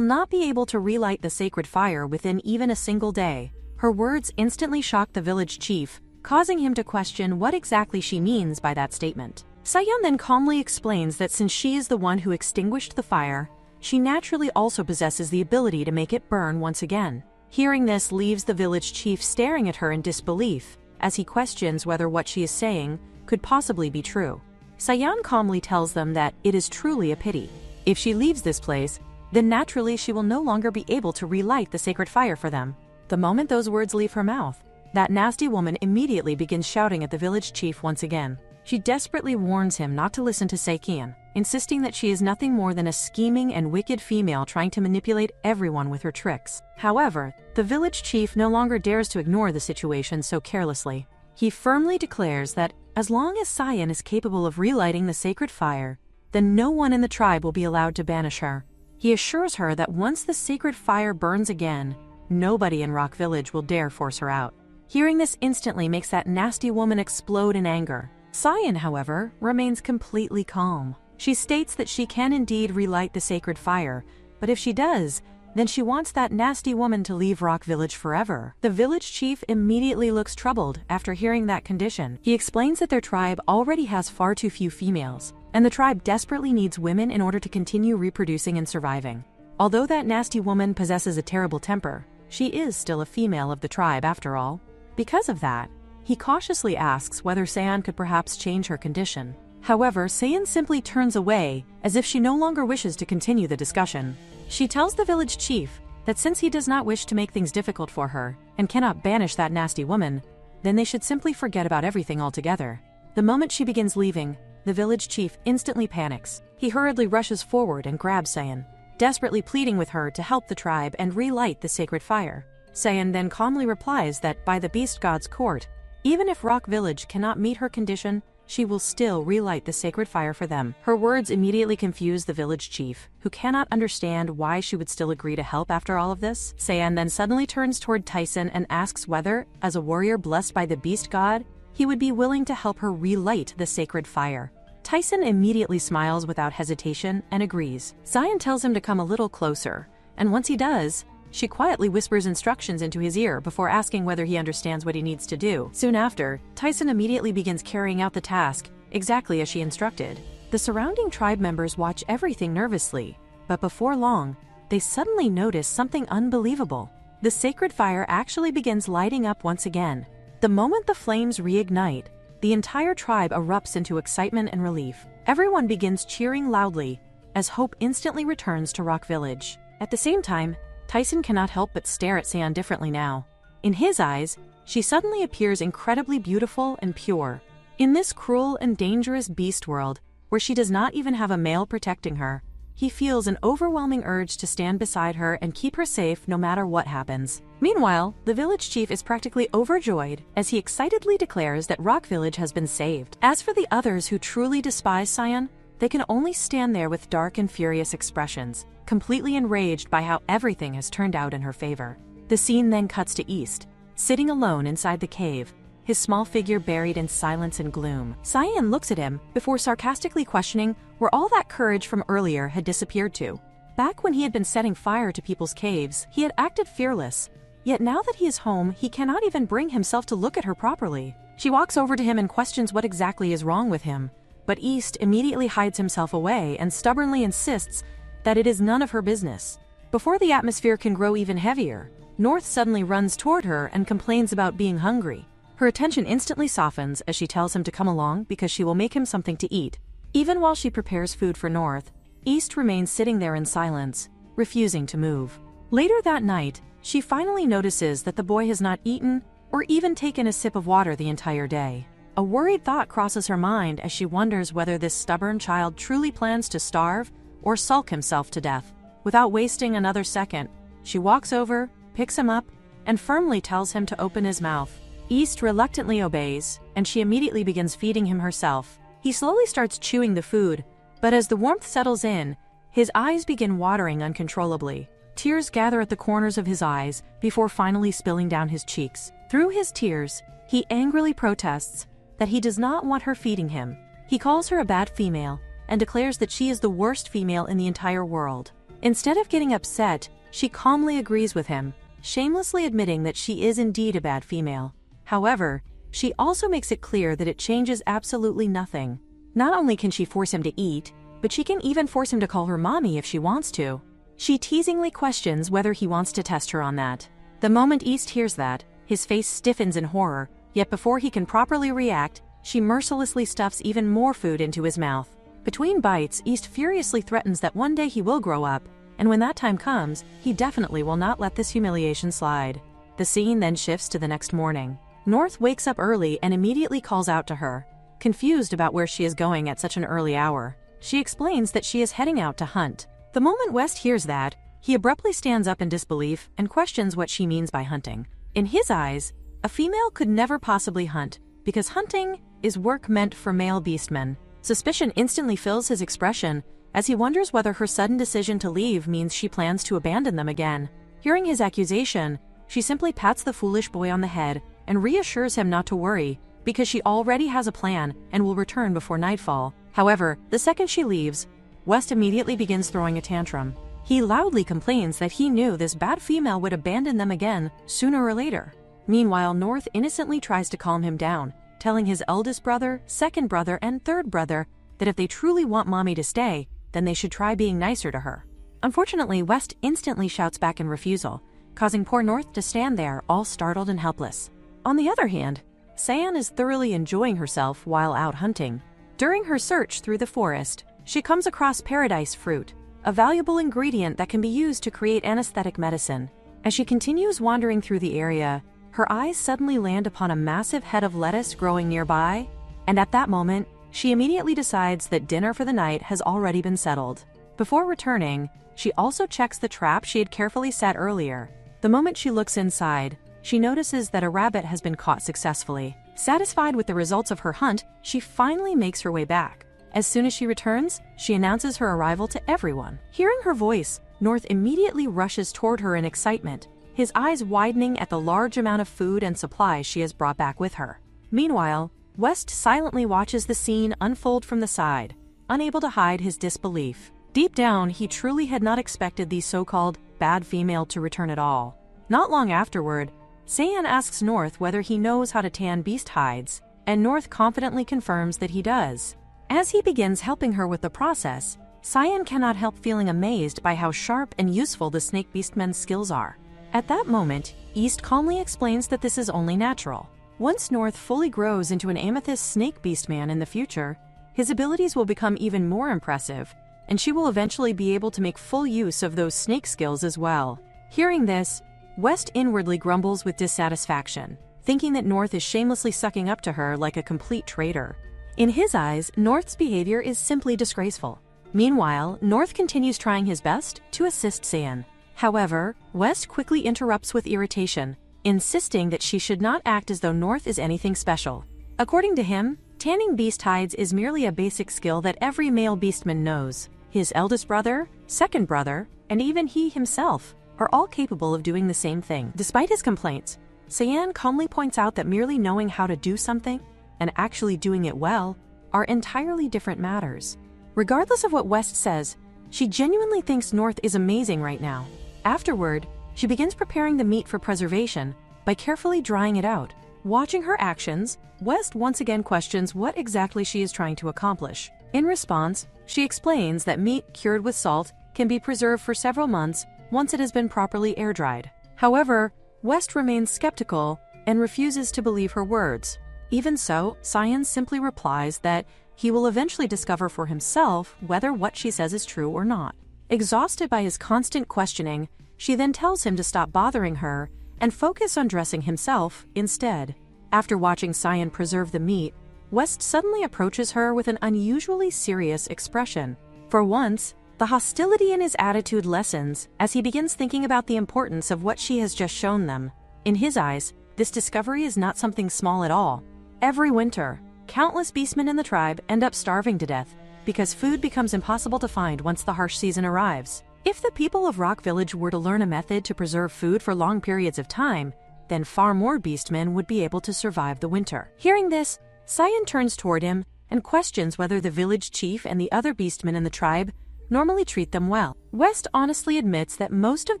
not be able to relight the sacred fire within even a single day. Her words instantly shock the village chief, causing him to question what exactly she means by that statement. Cyan then calmly explains that since she is the one who extinguished the fire, she naturally also possesses the ability to make it burn once again. Hearing this leaves the village chief staring at her in disbelief, as he questions whether what she is saying could possibly be true. Cyan calmly tells them that it is truly a pity. If she leaves this place, then naturally she will no longer be able to relight the sacred fire for them. The moment those words leave her mouth, that nasty woman immediately begins shouting at the village chief once again. She desperately warns him not to listen to Cyan, insisting that she is nothing more than a scheming and wicked female trying to manipulate everyone with her tricks. However, the village chief no longer dares to ignore the situation so carelessly. He firmly declares that as long as Cyan is capable of relighting the sacred fire, then no one in the tribe will be allowed to banish her. He assures her that once the sacred fire burns again, nobody in Rock Village will dare force her out. Hearing this instantly makes that nasty woman explode in anger. Cyan, however, remains completely calm. She states that she can indeed relight the sacred fire, but if she does, then she wants that nasty woman to leave Rock Village forever. The village chief immediately looks troubled after hearing that condition. He explains that their tribe already has far too few females, and the tribe desperately needs women in order to continue reproducing and surviving. Although that nasty woman possesses a terrible temper, she is still a female of the tribe after all. Because of that, he cautiously asks whether Cyan could perhaps change her condition. However, Cyan simply turns away as if she no longer wishes to continue the discussion. She tells the village chief that since he does not wish to make things difficult for her and cannot banish that nasty woman, then they should simply forget about everything altogether. The moment she begins leaving, the village chief instantly panics. He hurriedly rushes forward and grabs Cyan, desperately pleading with her to help the tribe and relight the sacred fire. Cyan then calmly replies that by the beast god's court, even if Rock Village cannot meet her condition, she will still relight the sacred fire for them. Her words immediately confuse the village chief, who cannot understand why she would still agree to help after all of this. Cyan then suddenly turns toward Tyson and asks whether, as a warrior blessed by the beast god, he would be willing to help her relight the sacred fire. Tyson immediately smiles without hesitation and agrees. Cyan tells him to come a little closer, and once he does, she quietly whispers instructions into his ear before asking whether he understands what he needs to do. Soon after, Tyson immediately begins carrying out the task, exactly as she instructed. The surrounding tribe members watch everything nervously, but before long, they suddenly notice something unbelievable. The sacred fire actually begins lighting up once again. The moment the flames reignite, the entire tribe erupts into excitement and relief. Everyone begins cheering loudly, as hope instantly returns to Rock Village. At the same time, Tyson cannot help but stare at Cyan differently now. In his eyes, she suddenly appears incredibly beautiful and pure. In this cruel and dangerous beast world, where she does not even have a male protecting her, he feels an overwhelming urge to stand beside her and keep her safe no matter what happens. Meanwhile, the village chief is practically overjoyed as he excitedly declares that Rock Village has been saved. As for the others who truly despise Cyan, they can only stand there with dark and furious expressions, completely enraged by how everything has turned out in her favor. The scene then cuts to East, sitting alone inside the cave, his small figure buried in silence and gloom. Cyan looks at him before sarcastically questioning where all that courage from earlier had disappeared to. Back when he had been setting fire to people's caves, he had acted fearless, yet now that he is home, he cannot even bring himself to look at her properly. She walks over to him and questions what exactly is wrong with him, but East immediately hides himself away and stubbornly insists that it is none of her business. Before the atmosphere can grow even heavier, North suddenly runs toward her and complains about being hungry. Her attention instantly softens as she tells him to come along because she will make him something to eat. Even while she prepares food for North, East remains sitting there in silence, refusing to move. Later that night, she finally notices that the boy has not eaten or even taken a sip of water the entire day. A worried thought crosses her mind as she wonders whether this stubborn child truly plans to starve or sulk himself to death. Without wasting another second, she walks over, picks him up, and firmly tells him to open his mouth. East reluctantly obeys, and she immediately begins feeding him herself. He slowly starts chewing the food, But as the warmth settles in, his eyes begin watering uncontrollably. Tears gather at the corners of his eyes before finally spilling down his cheeks. Through his tears, he angrily protests that he does not want her feeding him. He calls her a bad female and declares that she is the worst female in the entire world. Instead of getting upset, she calmly agrees with him, shamelessly admitting that she is indeed a bad female. However, she also makes it clear that it changes absolutely nothing. Not only can she force him to eat, but she can even force him to call her mommy if she wants to. She teasingly questions whether he wants to test her on that. The moment East hears that, his face stiffens in horror, yet before he can properly react, she mercilessly stuffs even more food into his mouth. Between bites, East furiously threatens that one day he will grow up, and when that time comes, he definitely will not let this humiliation slide. The scene then shifts to the next morning. North wakes up early and immediately calls out to her, confused about where she is going at such an early hour. She explains that she is heading out to hunt. The moment West hears that, he abruptly stands up in disbelief and questions what she means by hunting. In his eyes, a female could never possibly hunt, because hunting is work meant for male beastmen. Suspicion instantly fills his expression, as he wonders whether her sudden decision to leave means she plans to abandon them again. Hearing his accusation, she simply pats the foolish boy on the head and reassures him not to worry, because she already has a plan and will return before nightfall. However, the second she leaves, West immediately begins throwing a tantrum. He loudly complains that he knew this bad female would abandon them again sooner or later. Meanwhile, North innocently tries to calm him down, telling his eldest brother, second brother, and third brother that if they truly want mommy to stay, then they should try being nicer to her. Unfortunately, West instantly shouts back in refusal, causing poor North to stand there all startled and helpless. On the other hand, Sayan is thoroughly enjoying herself while out hunting. During her search through the forest, she comes across paradise fruit, a valuable ingredient that can be used to create anesthetic medicine. As she continues wandering through the area, her eyes suddenly land upon a massive head of lettuce growing nearby, and at that moment, she immediately decides that dinner for the night has already been settled. Before returning, she also checks the trap she had carefully set earlier. The moment she looks inside, she notices that a rabbit has been caught successfully. Satisfied with the results of her hunt, she finally makes her way back. As soon as she returns, she announces her arrival to everyone. Hearing her voice, North immediately rushes toward her in excitement, his eyes widening at the large amount of food and supplies she has brought back with her. Meanwhile, West silently watches the scene unfold from the side, unable to hide his disbelief. Deep down, he truly had not expected the so-called bad female to return at all. Not long afterward, Sayan asks North whether he knows how to tan beast hides, and North confidently confirms that he does. As he begins helping her with the process, Sayan cannot help feeling amazed by how sharp and useful the snake beastman's skills are. At that moment, East calmly explains that this is only natural. Once North fully grows into an amethyst snake beastman in the future, his abilities will become even more impressive, and she will eventually be able to make full use of those snake skills as well. Hearing this, West inwardly grumbles with dissatisfaction, thinking that North is shamelessly sucking up to her like a complete traitor. In his eyes, North's behavior is simply disgraceful. Meanwhile, North continues trying his best to assist Sayan. However, West quickly interrupts with irritation, insisting that she should not act as though North is anything special. According to him, tanning beast hides is merely a basic skill that every male beastman knows. His eldest brother, second brother, and even he himself are all capable of doing the same thing. Despite his complaints, Sayan calmly points out that merely knowing how to do something and actually doing it well are entirely different matters. Regardless of what West says, she genuinely thinks North is amazing right now. Afterward, she begins preparing the meat for preservation by carefully drying it out. Watching her actions, West once again questions what exactly she is trying to accomplish. In response, she explains that meat cured with salt can be preserved for several months once it has been properly air-dried. However, West remains skeptical and refuses to believe her words. Even so, Sayan simply replies that he will eventually discover for himself whether what she says is true or not. Exhausted by his constant questioning, she then tells him to stop bothering her and focus on dressing himself instead. After watching Sayan preserve the meat, West suddenly approaches her with an unusually serious expression. For once, the hostility in his attitude lessens as he begins thinking about the importance of what she has just shown them. In his eyes, this discovery is not something small at all. Every winter, countless beastmen in the tribe end up starving to death, because food becomes impossible to find once the harsh season arrives. If the people of Rock Village were to learn a method to preserve food for long periods of time, then far more beastmen would be able to survive the winter. Hearing this, Cyan turns toward him and questions whether the village chief and the other beastmen in the tribe normally treat them well. West honestly admits that most of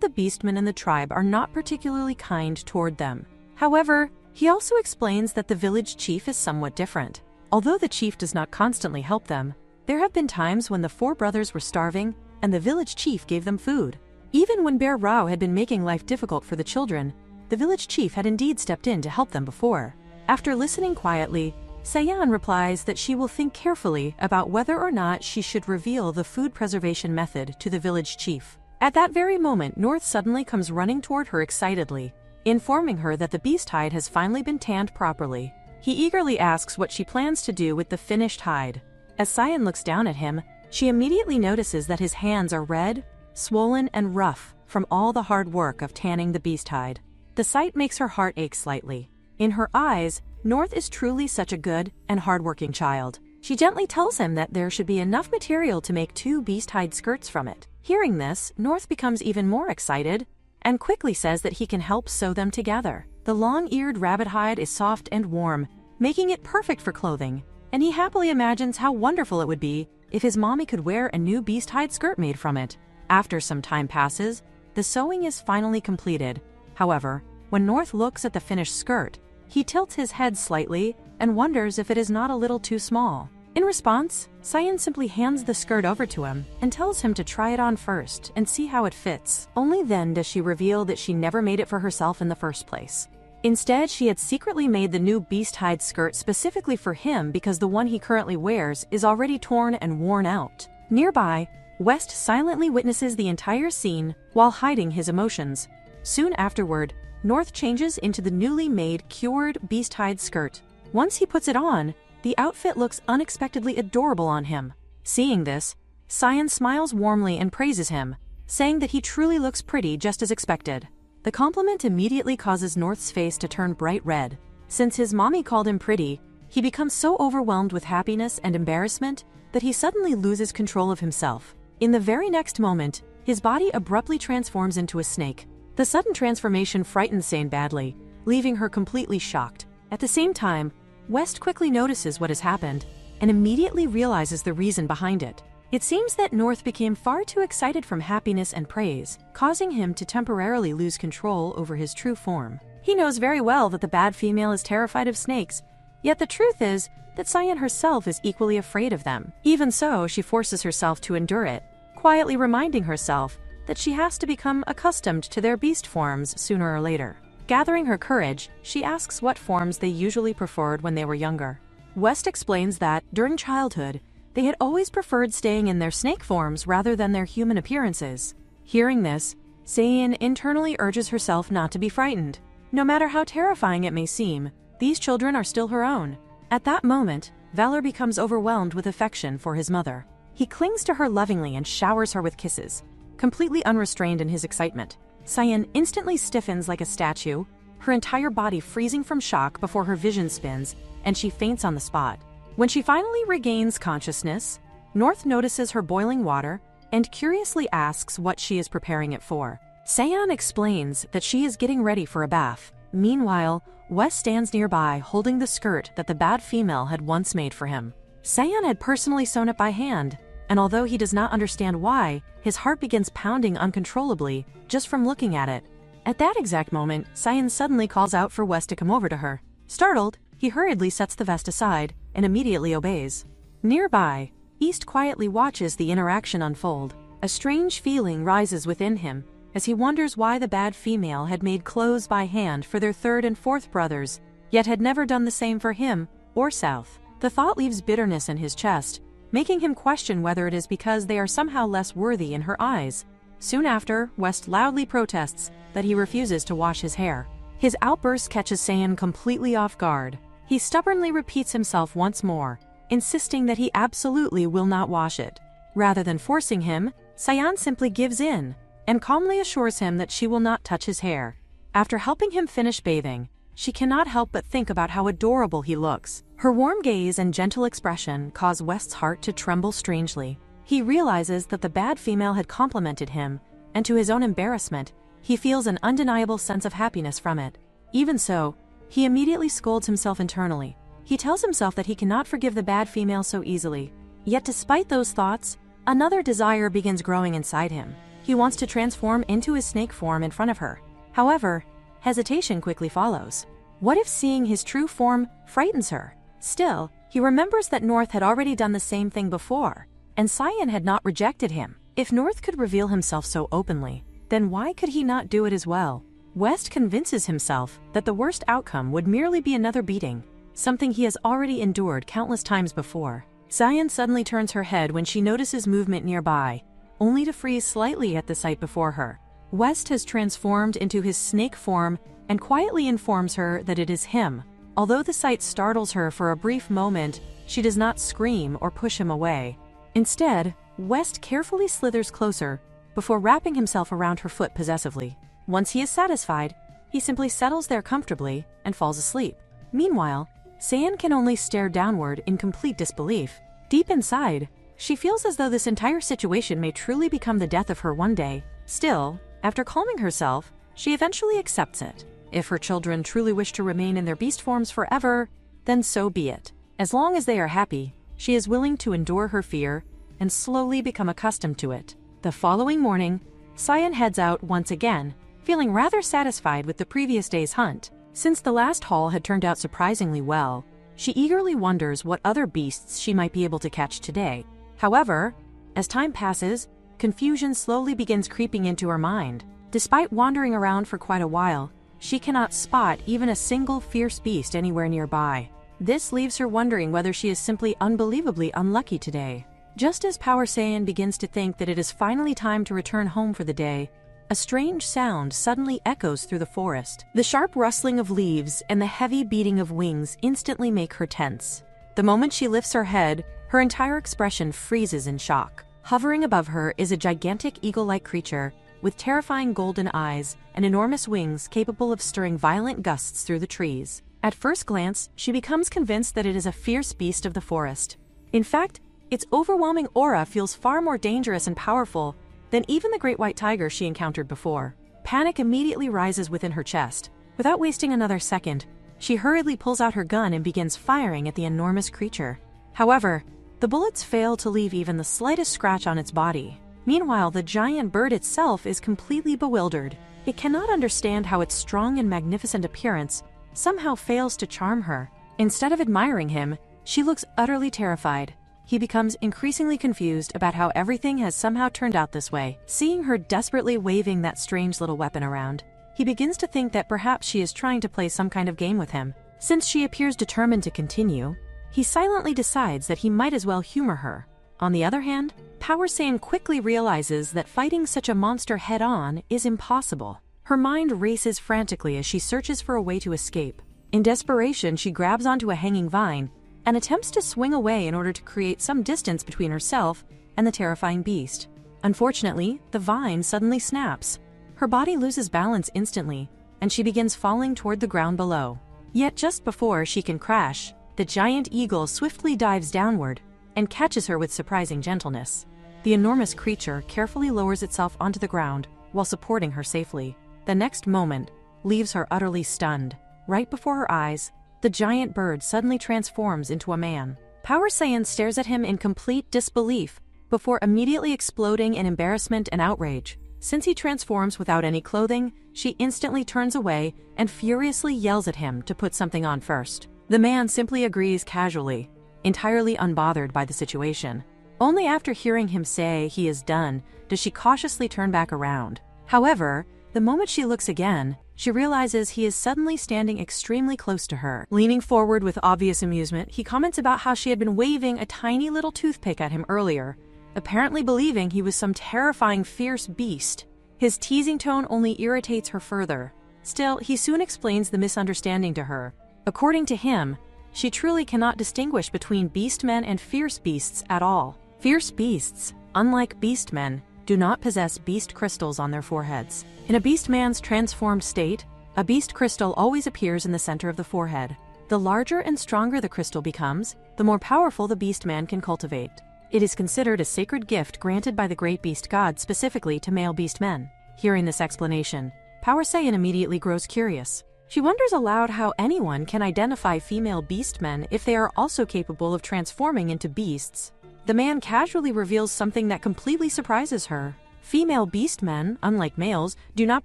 the beastmen in the tribe are not particularly kind toward them. However, he also explains that the village chief is somewhat different. Although the chief does not constantly help them, there have been times when the four brothers were starving and the village chief gave them food. Even when Bear Rao had been making life difficult for the children, the village chief had indeed stepped in to help them before. After listening quietly, Cyan replies that she will think carefully about whether or not she should reveal the food preservation method to the village chief. At that very moment, North suddenly comes running toward her excitedly, informing her that the beast hide has finally been tanned properly. He eagerly asks what she plans to do with the finished hide. As Cyan looks down at him, she immediately notices that his hands are red, swollen, and rough from all the hard work of tanning the beast hide. The sight makes her heart ache slightly. In her eyes, North is truly such a good and hardworking child. She gently tells him that there should be enough material to make 2 beast hide skirts from it. Hearing this, North becomes even more excited and quickly says that he can help sew them together. The long-eared rabbit hide is soft and warm, making it perfect for clothing, and he happily imagines how wonderful it would be if his mommy could wear a new beast hide skirt made from it. After some time passes, the sewing is finally completed. However, when North looks at the finished skirt, he tilts his head slightly and wonders if it is not a little too small. In response, Cyan simply hands the skirt over to him and tells him to try it on first and see how it fits. Only then does she reveal that she never made it for herself in the first place. Instead, she had secretly made the new beast hide skirt specifically for him because the one he currently wears is already torn and worn out. Nearby, West silently witnesses the entire scene while hiding his emotions. Soon afterward, North changes into the newly made cured beast hide skirt. Once he puts it on, the outfit looks unexpectedly adorable on him. Seeing this, Cyan smiles warmly and praises him, saying that he truly looks pretty just as expected. The compliment immediately causes North's face to turn bright red. Since his mommy called him pretty, he becomes so overwhelmed with happiness and embarrassment that he suddenly loses control of himself. In the very next moment, his body abruptly transforms into a snake. The sudden transformation frightens Cyan badly, leaving her completely shocked. At the same time, West quickly notices what has happened and immediately realizes the reason behind it. It seems that North became far too excited from happiness and praise, causing him to temporarily lose control over his true form. He knows very well that the bad female is terrified of snakes, yet the truth is that Cyan herself is equally afraid of them. Even so, she forces herself to endure it, quietly reminding herself that she has to become accustomed to their beast forms sooner or later. Gathering her courage, she asks what forms they usually preferred when they were younger. West explains that, during childhood, they had always preferred staying in their snake forms rather than their human appearances. Hearing this, Cyan internally urges herself not to be frightened. No matter how terrifying it may seem, these children are still her own. At that moment, Valor becomes overwhelmed with affection for his mother. He clings to her lovingly and showers her with kisses, completely unrestrained in his excitement. Cyan instantly stiffens like a statue, her entire body freezing from shock before her vision spins, and she faints on the spot. When she finally regains consciousness, North notices her boiling water and curiously asks what she is preparing it for. Cyan explains that she is getting ready for a bath. Meanwhile, West stands nearby holding the skirt that the bad female had once made for him. Cyan had personally sewn it by hand, and although he does not understand why, his heart begins pounding uncontrollably just from looking at it. At that exact moment, Cyan suddenly calls out for West to come over to her. Startled, he hurriedly sets the vest aside and immediately obeys. Nearby, East quietly watches the interaction unfold. A strange feeling rises within him as he wonders why the bad female had made clothes by hand for their third and fourth brothers, yet had never done the same for him or South. The thought leaves bitterness in his chest, making him question whether it is because they are somehow less worthy in her eyes. Soon after, West loudly protests that he refuses to wash his hair. His outburst catches Cyan completely off guard. He stubbornly repeats himself once more, insisting that he absolutely will not wash it. Rather than forcing him, Cyan simply gives in and calmly assures him that she will not touch his hair. After helping him finish bathing, she cannot help but think about how adorable he looks. Her warm gaze and gentle expression cause West's heart to tremble strangely. He realizes that the bad female had complimented him, and to his own embarrassment, he feels an undeniable sense of happiness from it. Even so, he immediately scolds himself internally. He tells himself that he cannot forgive the bad female so easily. Yet despite those thoughts, another desire begins growing inside him. He wants to transform into his snake form in front of her. However, hesitation quickly follows. What if seeing his true form frightens her? Still, he remembers that North had already done the same thing before, and Cyan had not rejected him. If North could reveal himself so openly, then why could he not do it as well? West convinces himself that the worst outcome would merely be another beating, something he has already endured countless times before. Cyan suddenly turns her head when she notices movement nearby, only to freeze slightly at the sight before her. West has transformed into his snake form and quietly informs her that it is him. Although the sight startles her for a brief moment, she does not scream or push him away. Instead, West carefully slithers closer before wrapping himself around her foot possessively. Once he is satisfied, he simply settles there comfortably and falls asleep. Meanwhile, Cyan can only stare downward in complete disbelief. Deep inside, she feels as though this entire situation may truly become the death of her one day. Still, after calming herself, she eventually accepts it. If her children truly wish to remain in their beast forms forever, then so be it. As long as they are happy, she is willing to endure her fear and slowly become accustomed to it. The following morning, Cyan heads out once again, feeling rather satisfied with the previous day's hunt. Since the last haul had turned out surprisingly well, she eagerly wonders what other beasts she might be able to catch today. However, as time passes, confusion slowly begins creeping into her mind. Despite wandering around for quite a while, she cannot spot even a single fierce beast anywhere nearby. This leaves her wondering whether she is simply unbelievably unlucky today. Just as Power Saiyan begins to think that it is finally time to return home for the day, a strange sound suddenly echoes through the forest. The sharp rustling of leaves and the heavy beating of wings instantly make her tense. The moment she lifts her head, her entire expression freezes in shock. Hovering above her is a gigantic eagle-like creature with terrifying golden eyes and enormous wings capable of stirring violent gusts through the trees. At first glance, she becomes convinced that it is a fierce beast of the forest. In fact, its overwhelming aura feels far more dangerous and powerful than even the great white tiger she encountered before. Panic immediately rises within her chest. Without wasting another second, she hurriedly pulls out her gun and begins firing at the enormous creature. However, the bullets fail to leave even the slightest scratch on its body. Meanwhile, the giant bird itself is completely bewildered. It cannot understand how its strong and magnificent appearance somehow fails to charm her. Instead of admiring him, she looks utterly terrified. He becomes increasingly confused about how everything has somehow turned out this way. Seeing her desperately waving that strange little weapon around, he begins to think that perhaps she is trying to play some kind of game with him. Since she appears determined to continue, he silently decides that he might as well humor her. On the other hand, Power Saiyan quickly realizes that fighting such a monster head-on is impossible. Her mind races frantically as she searches for a way to escape. In desperation, she grabs onto a hanging vine and attempts to swing away in order to create some distance between herself and the terrifying beast. Unfortunately, the vine suddenly snaps. Her body loses balance instantly, and she begins falling toward the ground below. Yet just before she can crash, the giant eagle swiftly dives downward and catches her with surprising gentleness. The enormous creature carefully lowers itself onto the ground while supporting her safely. The next moment leaves her utterly stunned. Right before her eyes, the giant bird suddenly transforms into a man. Power Saiyan stares at him in complete disbelief before immediately exploding in embarrassment and outrage. Since he transforms without any clothing, she instantly turns away and furiously yells at him to put something on first. The man simply agrees casually, entirely unbothered by the situation. Only after hearing him say he is done does she cautiously turn back around. However, the moment she looks again, she realizes he is suddenly standing extremely close to her. Leaning forward with obvious amusement, he comments about how she had been waving a tiny little toothpick at him earlier, apparently believing he was some terrifying fierce beast. His teasing tone only irritates her further. Still, he soon explains the misunderstanding to her. According to him, she truly cannot distinguish between beastmen and fierce beasts at all. Fierce beasts, unlike beastmen, do not possess beast crystals on their foreheads. In a beastman's transformed state, A beast crystal always appears in the center of the forehead. The larger and stronger the crystal becomes, the more powerful the beast man can cultivate. It is considered a sacred gift granted by the great beast god specifically to male beast men. Hearing this explanation, Power Saiyan immediately grows curious. She wonders aloud how anyone can identify female beast men if they are also capable of transforming into beasts. The man casually reveals something that completely surprises her. Female beast men, unlike males, do not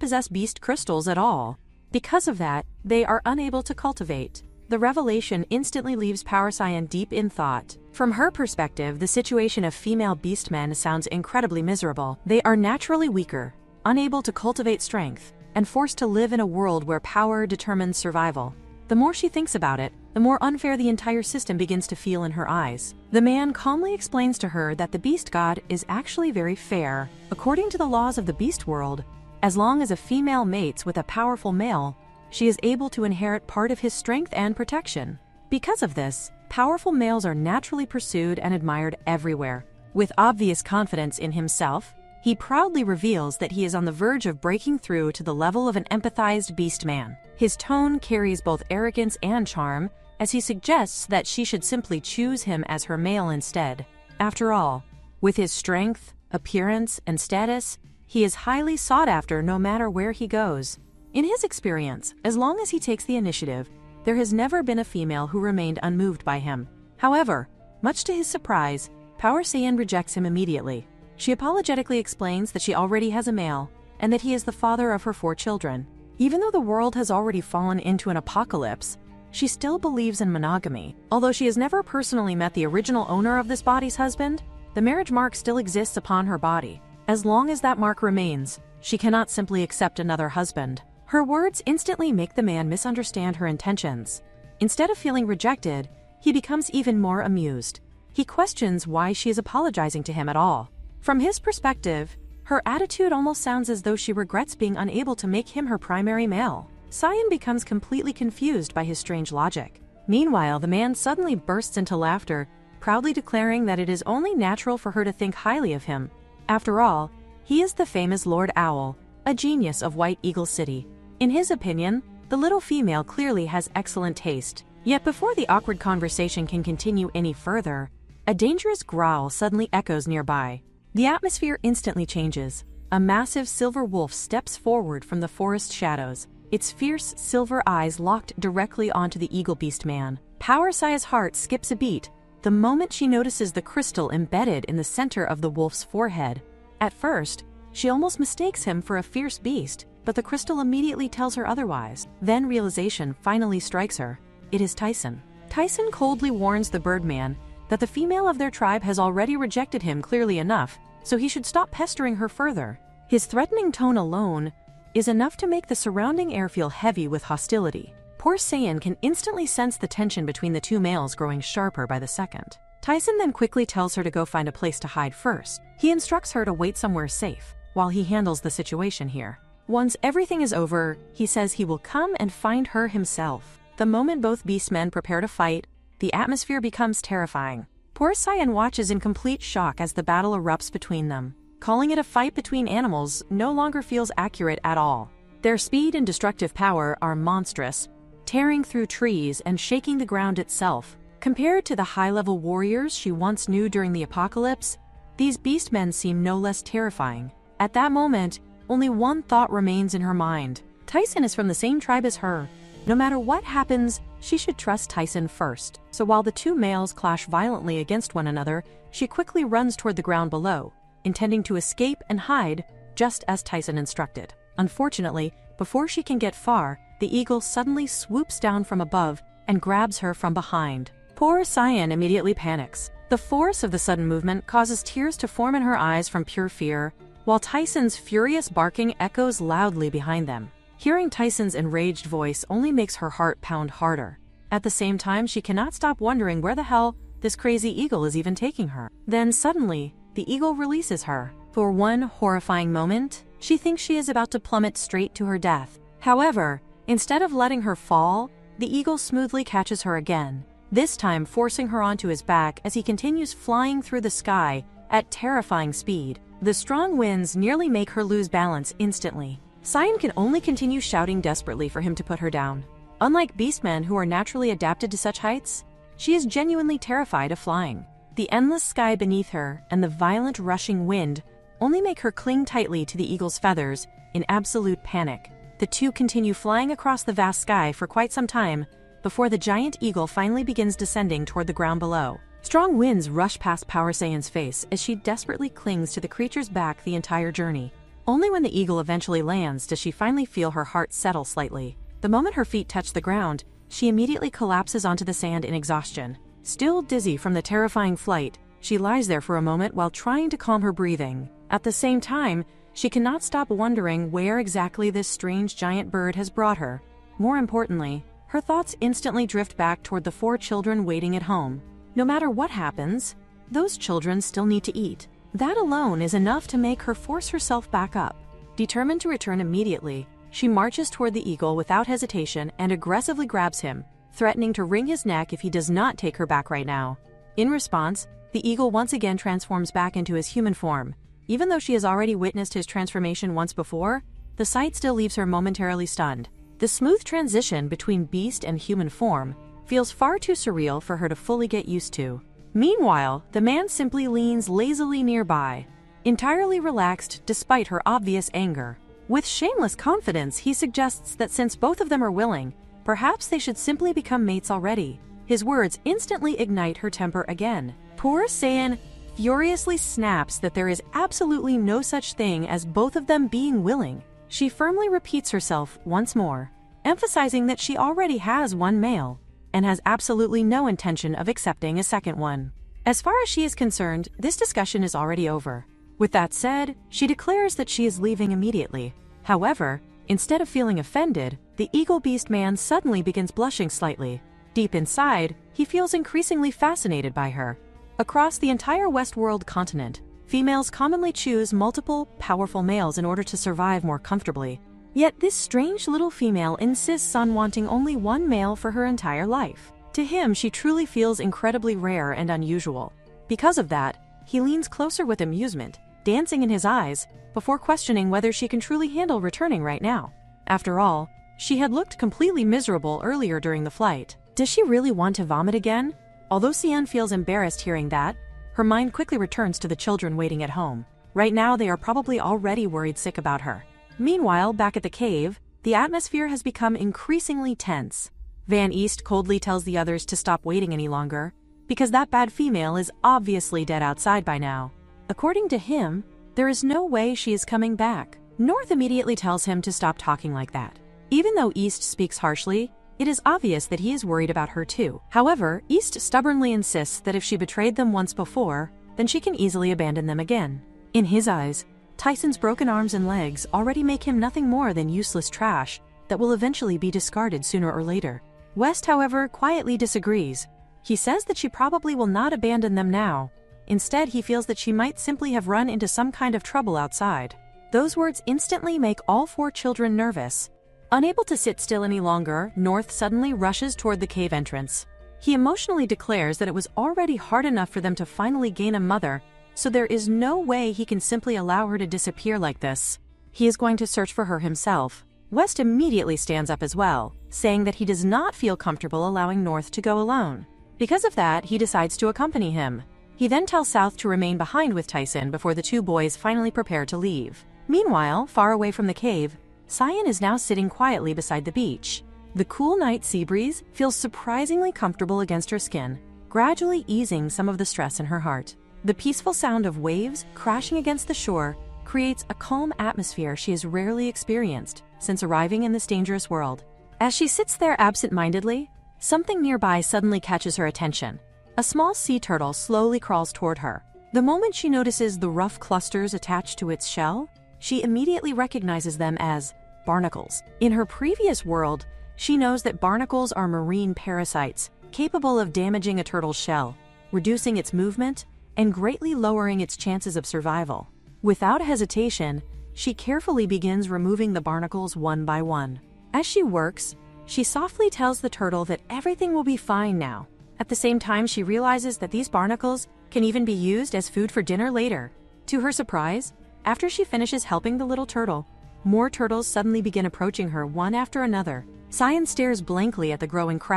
possess beast crystals at all. Because of that, they are unable to cultivate. The revelation instantly leaves Power Saiyan deep in thought. From her perspective, the situation of female beastmen sounds incredibly miserable. They are naturally weaker, unable to cultivate strength, and forced to live in a world where power determines survival. The more she thinks about it, the more unfair the entire system begins to feel in her eyes. The man calmly explains to her that the beast god is actually very fair. According to the laws of the beast world, as long as a female mates with a powerful male, she is able to inherit part of his strength and protection. Because of this, powerful males are naturally pursued and admired everywhere. With obvious confidence in himself, he proudly reveals that he is on the verge of breaking through to the level of an empathized beast man. His tone carries both arrogance and charm, as he suggests that she should simply choose him as her male instead. After all, with his strength, appearance, and status, he is highly sought after no matter where he goes. In his experience, as long as he takes the initiative, there has never been a female who remained unmoved by him. However, much to his surprise, Power Saiyan rejects him immediately. She apologetically explains that she already has a male, and that he is the father of her 4 children. Even though the world has already fallen into an apocalypse, she still believes in monogamy. Although she has never personally met the original owner of this body's husband, the marriage mark still exists upon her body. As long as that mark remains, she cannot simply accept another husband. Her words instantly make the man misunderstand her intentions. Instead of feeling rejected, he becomes even more amused. He questions why she is apologizing to him at all. From his perspective, her attitude almost sounds as though she regrets being unable to make him her primary male. Saiyan becomes completely confused by his strange logic. Meanwhile, the man suddenly bursts into laughter, proudly declaring that it is only natural for her to think highly of him. After all, he is the famous Lord Owl, a genius of White Eagle City. In his opinion, the little female clearly has excellent taste. Yet before the awkward conversation can continue any further, a dangerous growl suddenly echoes nearby. The atmosphere instantly changes. A massive silver wolf steps forward from the forest shadows, its fierce silver eyes locked directly onto the eagle beast man. Power Saiyan's heart skips a beat the moment she notices the crystal embedded in the center of the wolf's forehead. At first, she almost mistakes him for a fierce beast, but the crystal immediately tells her otherwise. Then realization finally strikes her. It is Tyson. Tyson coldly warns the Birdman that the female of their tribe has already rejected him clearly enough, so he should stop pestering her further. His threatening tone alone is enough to make the surrounding air feel heavy with hostility. Poor Saiyan can instantly sense the tension between the 2 males growing sharper by the second. Tyson then quickly tells her to go find a place to hide first. He instructs her to wait somewhere safe, while he handles the situation here. Once everything is over, he says he will come and find her himself. The moment both beastmen prepare to fight, the atmosphere becomes terrifying. Poor Saiyan watches in complete shock as the battle erupts between them. Calling it a fight between animals no longer feels accurate at all. Their speed and destructive power are monstrous, tearing through trees and shaking the ground itself. Compared to the high-level warriors she once knew during the apocalypse, these beastmen seem no less terrifying. At that moment, only one thought remains in her mind. Tyson is from the same tribe as her. No matter what happens, she should trust Tyson first. So while the 2 males clash violently against one another, she quickly runs toward the ground below, intending to escape and hide, just as Tyson instructed. Unfortunately, before she can get far, the eagle suddenly swoops down from above and grabs her from behind. Poor Saiyan immediately panics. The force of the sudden movement causes tears to form in her eyes from pure fear, while Tyson's furious barking echoes loudly behind them. Hearing Tyson's enraged voice only makes her heart pound harder. At the same time, she cannot stop wondering where the hell this crazy eagle is even taking her. Then suddenly, the eagle releases her. For one horrifying moment, she thinks she is about to plummet straight to her death. However, instead of letting her fall, the eagle smoothly catches her again, this time forcing her onto his back as he continues flying through the sky at terrifying speed. The strong winds nearly make her lose balance instantly. Cyan can only continue shouting desperately for him to put her down. Unlike beastmen who are naturally adapted to such heights, she is genuinely terrified of flying. The endless sky beneath her and the violent rushing wind only make her cling tightly to the eagle's feathers in absolute panic. The two continue flying across the vast sky for quite some time before the giant eagle finally begins descending toward the ground below. Strong winds rush past Power Saiyan's face as she desperately clings to the creature's back the entire journey. Only when the eagle eventually lands does she finally feel her heart settle slightly. The moment her feet touch the ground, she immediately collapses onto the sand in exhaustion. Still dizzy from the terrifying flight, she lies there for a moment while trying to calm her breathing. At the same time, she cannot stop wondering where exactly this strange giant bird has brought her. More importantly, her thoughts instantly drift back toward the 4 children waiting at home. No matter what happens, those children still need to eat. That alone is enough to make her force herself back up. Determined to return immediately, she marches toward the eagle without hesitation and aggressively grabs him, threatening to wring his neck if he does not take her back right now. In response, the eagle once again transforms back into his human form. Even though she has already witnessed his transformation once before, the sight still leaves her momentarily stunned. The smooth transition between beast and human form feels far too surreal for her to fully get used to. Meanwhile, the man simply leans lazily nearby, entirely relaxed despite her obvious anger. With shameless confidence, he suggests that since both of them are willing, perhaps they should simply become mates already. His words instantly ignite her temper again. Poor Saiyan furiously snaps that there is absolutely no such thing as both of them being willing. She firmly repeats herself once more, emphasizing that she already has one male and has absolutely no intention of accepting a second one. As far as she is concerned, this discussion is already over. With that said, she declares that she is leaving immediately. However, instead of feeling offended, the eagle beast man suddenly begins blushing slightly. Deep inside, he feels increasingly fascinated by her. Across the entire Westworld continent, females commonly choose multiple, powerful males in order to survive more comfortably. Yet this strange little female insists on wanting only one male for her entire life. To him, she truly feels incredibly rare and unusual. Because of that, he leans closer with amusement, dancing in his eyes, before questioning whether she can truly handle returning right now. After all, she had looked completely miserable earlier during the flight. Does she really want to vomit again? Although Cyan feels embarrassed hearing that, her mind quickly returns to the children waiting at home. Right now, they are probably already worried sick about her. Meanwhile, back at the cave, the atmosphere has become increasingly tense. Van East coldly tells the others to stop waiting any longer, because that bad female is obviously dead outside by now. According to him, there is no way she is coming back. North immediately tells him to stop talking like that. Even though East speaks harshly, it is obvious that he is worried about her too. However, East stubbornly insists that if she betrayed them once before, then she can easily abandon them again. In his eyes, Tyson's broken arms and legs already make him nothing more than useless trash that will eventually be discarded sooner or later. West, however, quietly disagrees. He says that she probably will not abandon them now. Instead, he feels that she might simply have run into some kind of trouble outside. Those words instantly make all 4 children nervous. Unable to sit still any longer, North suddenly rushes toward the cave entrance. He emotionally declares that it was already hard enough for them to finally gain a mother, so there is no way he can simply allow her to disappear like this. He is going to search for her himself. West immediately stands up as well, saying that he does not feel comfortable allowing North to go alone. Because of that, he decides to accompany him. He then tells South to remain behind with Tyson before the 2 boys finally prepare to leave. Meanwhile, far away from the cave, Cyan is now sitting quietly beside the beach. The cool night sea breeze feels surprisingly comfortable against her skin, gradually easing some of the stress in her heart. The peaceful sound of waves crashing against the shore creates a calm atmosphere she has rarely experienced since arriving in this dangerous world. As she sits there absent-mindedly, something nearby suddenly catches her attention. A small sea turtle slowly crawls toward her. The moment she notices the rough clusters attached to its shell, she immediately recognizes them as barnacles. In her previous world, she knows that barnacles are marine parasites capable of damaging a turtle's shell, reducing its movement, and greatly lowering its chances of survival. Without hesitation, she carefully begins removing the barnacles one by one. As she works, she softly tells the turtle that everything will be fine now. At the same time, she realizes that these barnacles can even be used as food for dinner later. To her surprise, after she finishes helping the little turtle, more turtles suddenly begin approaching her one after another. Cyan stares blankly at the growing crowd.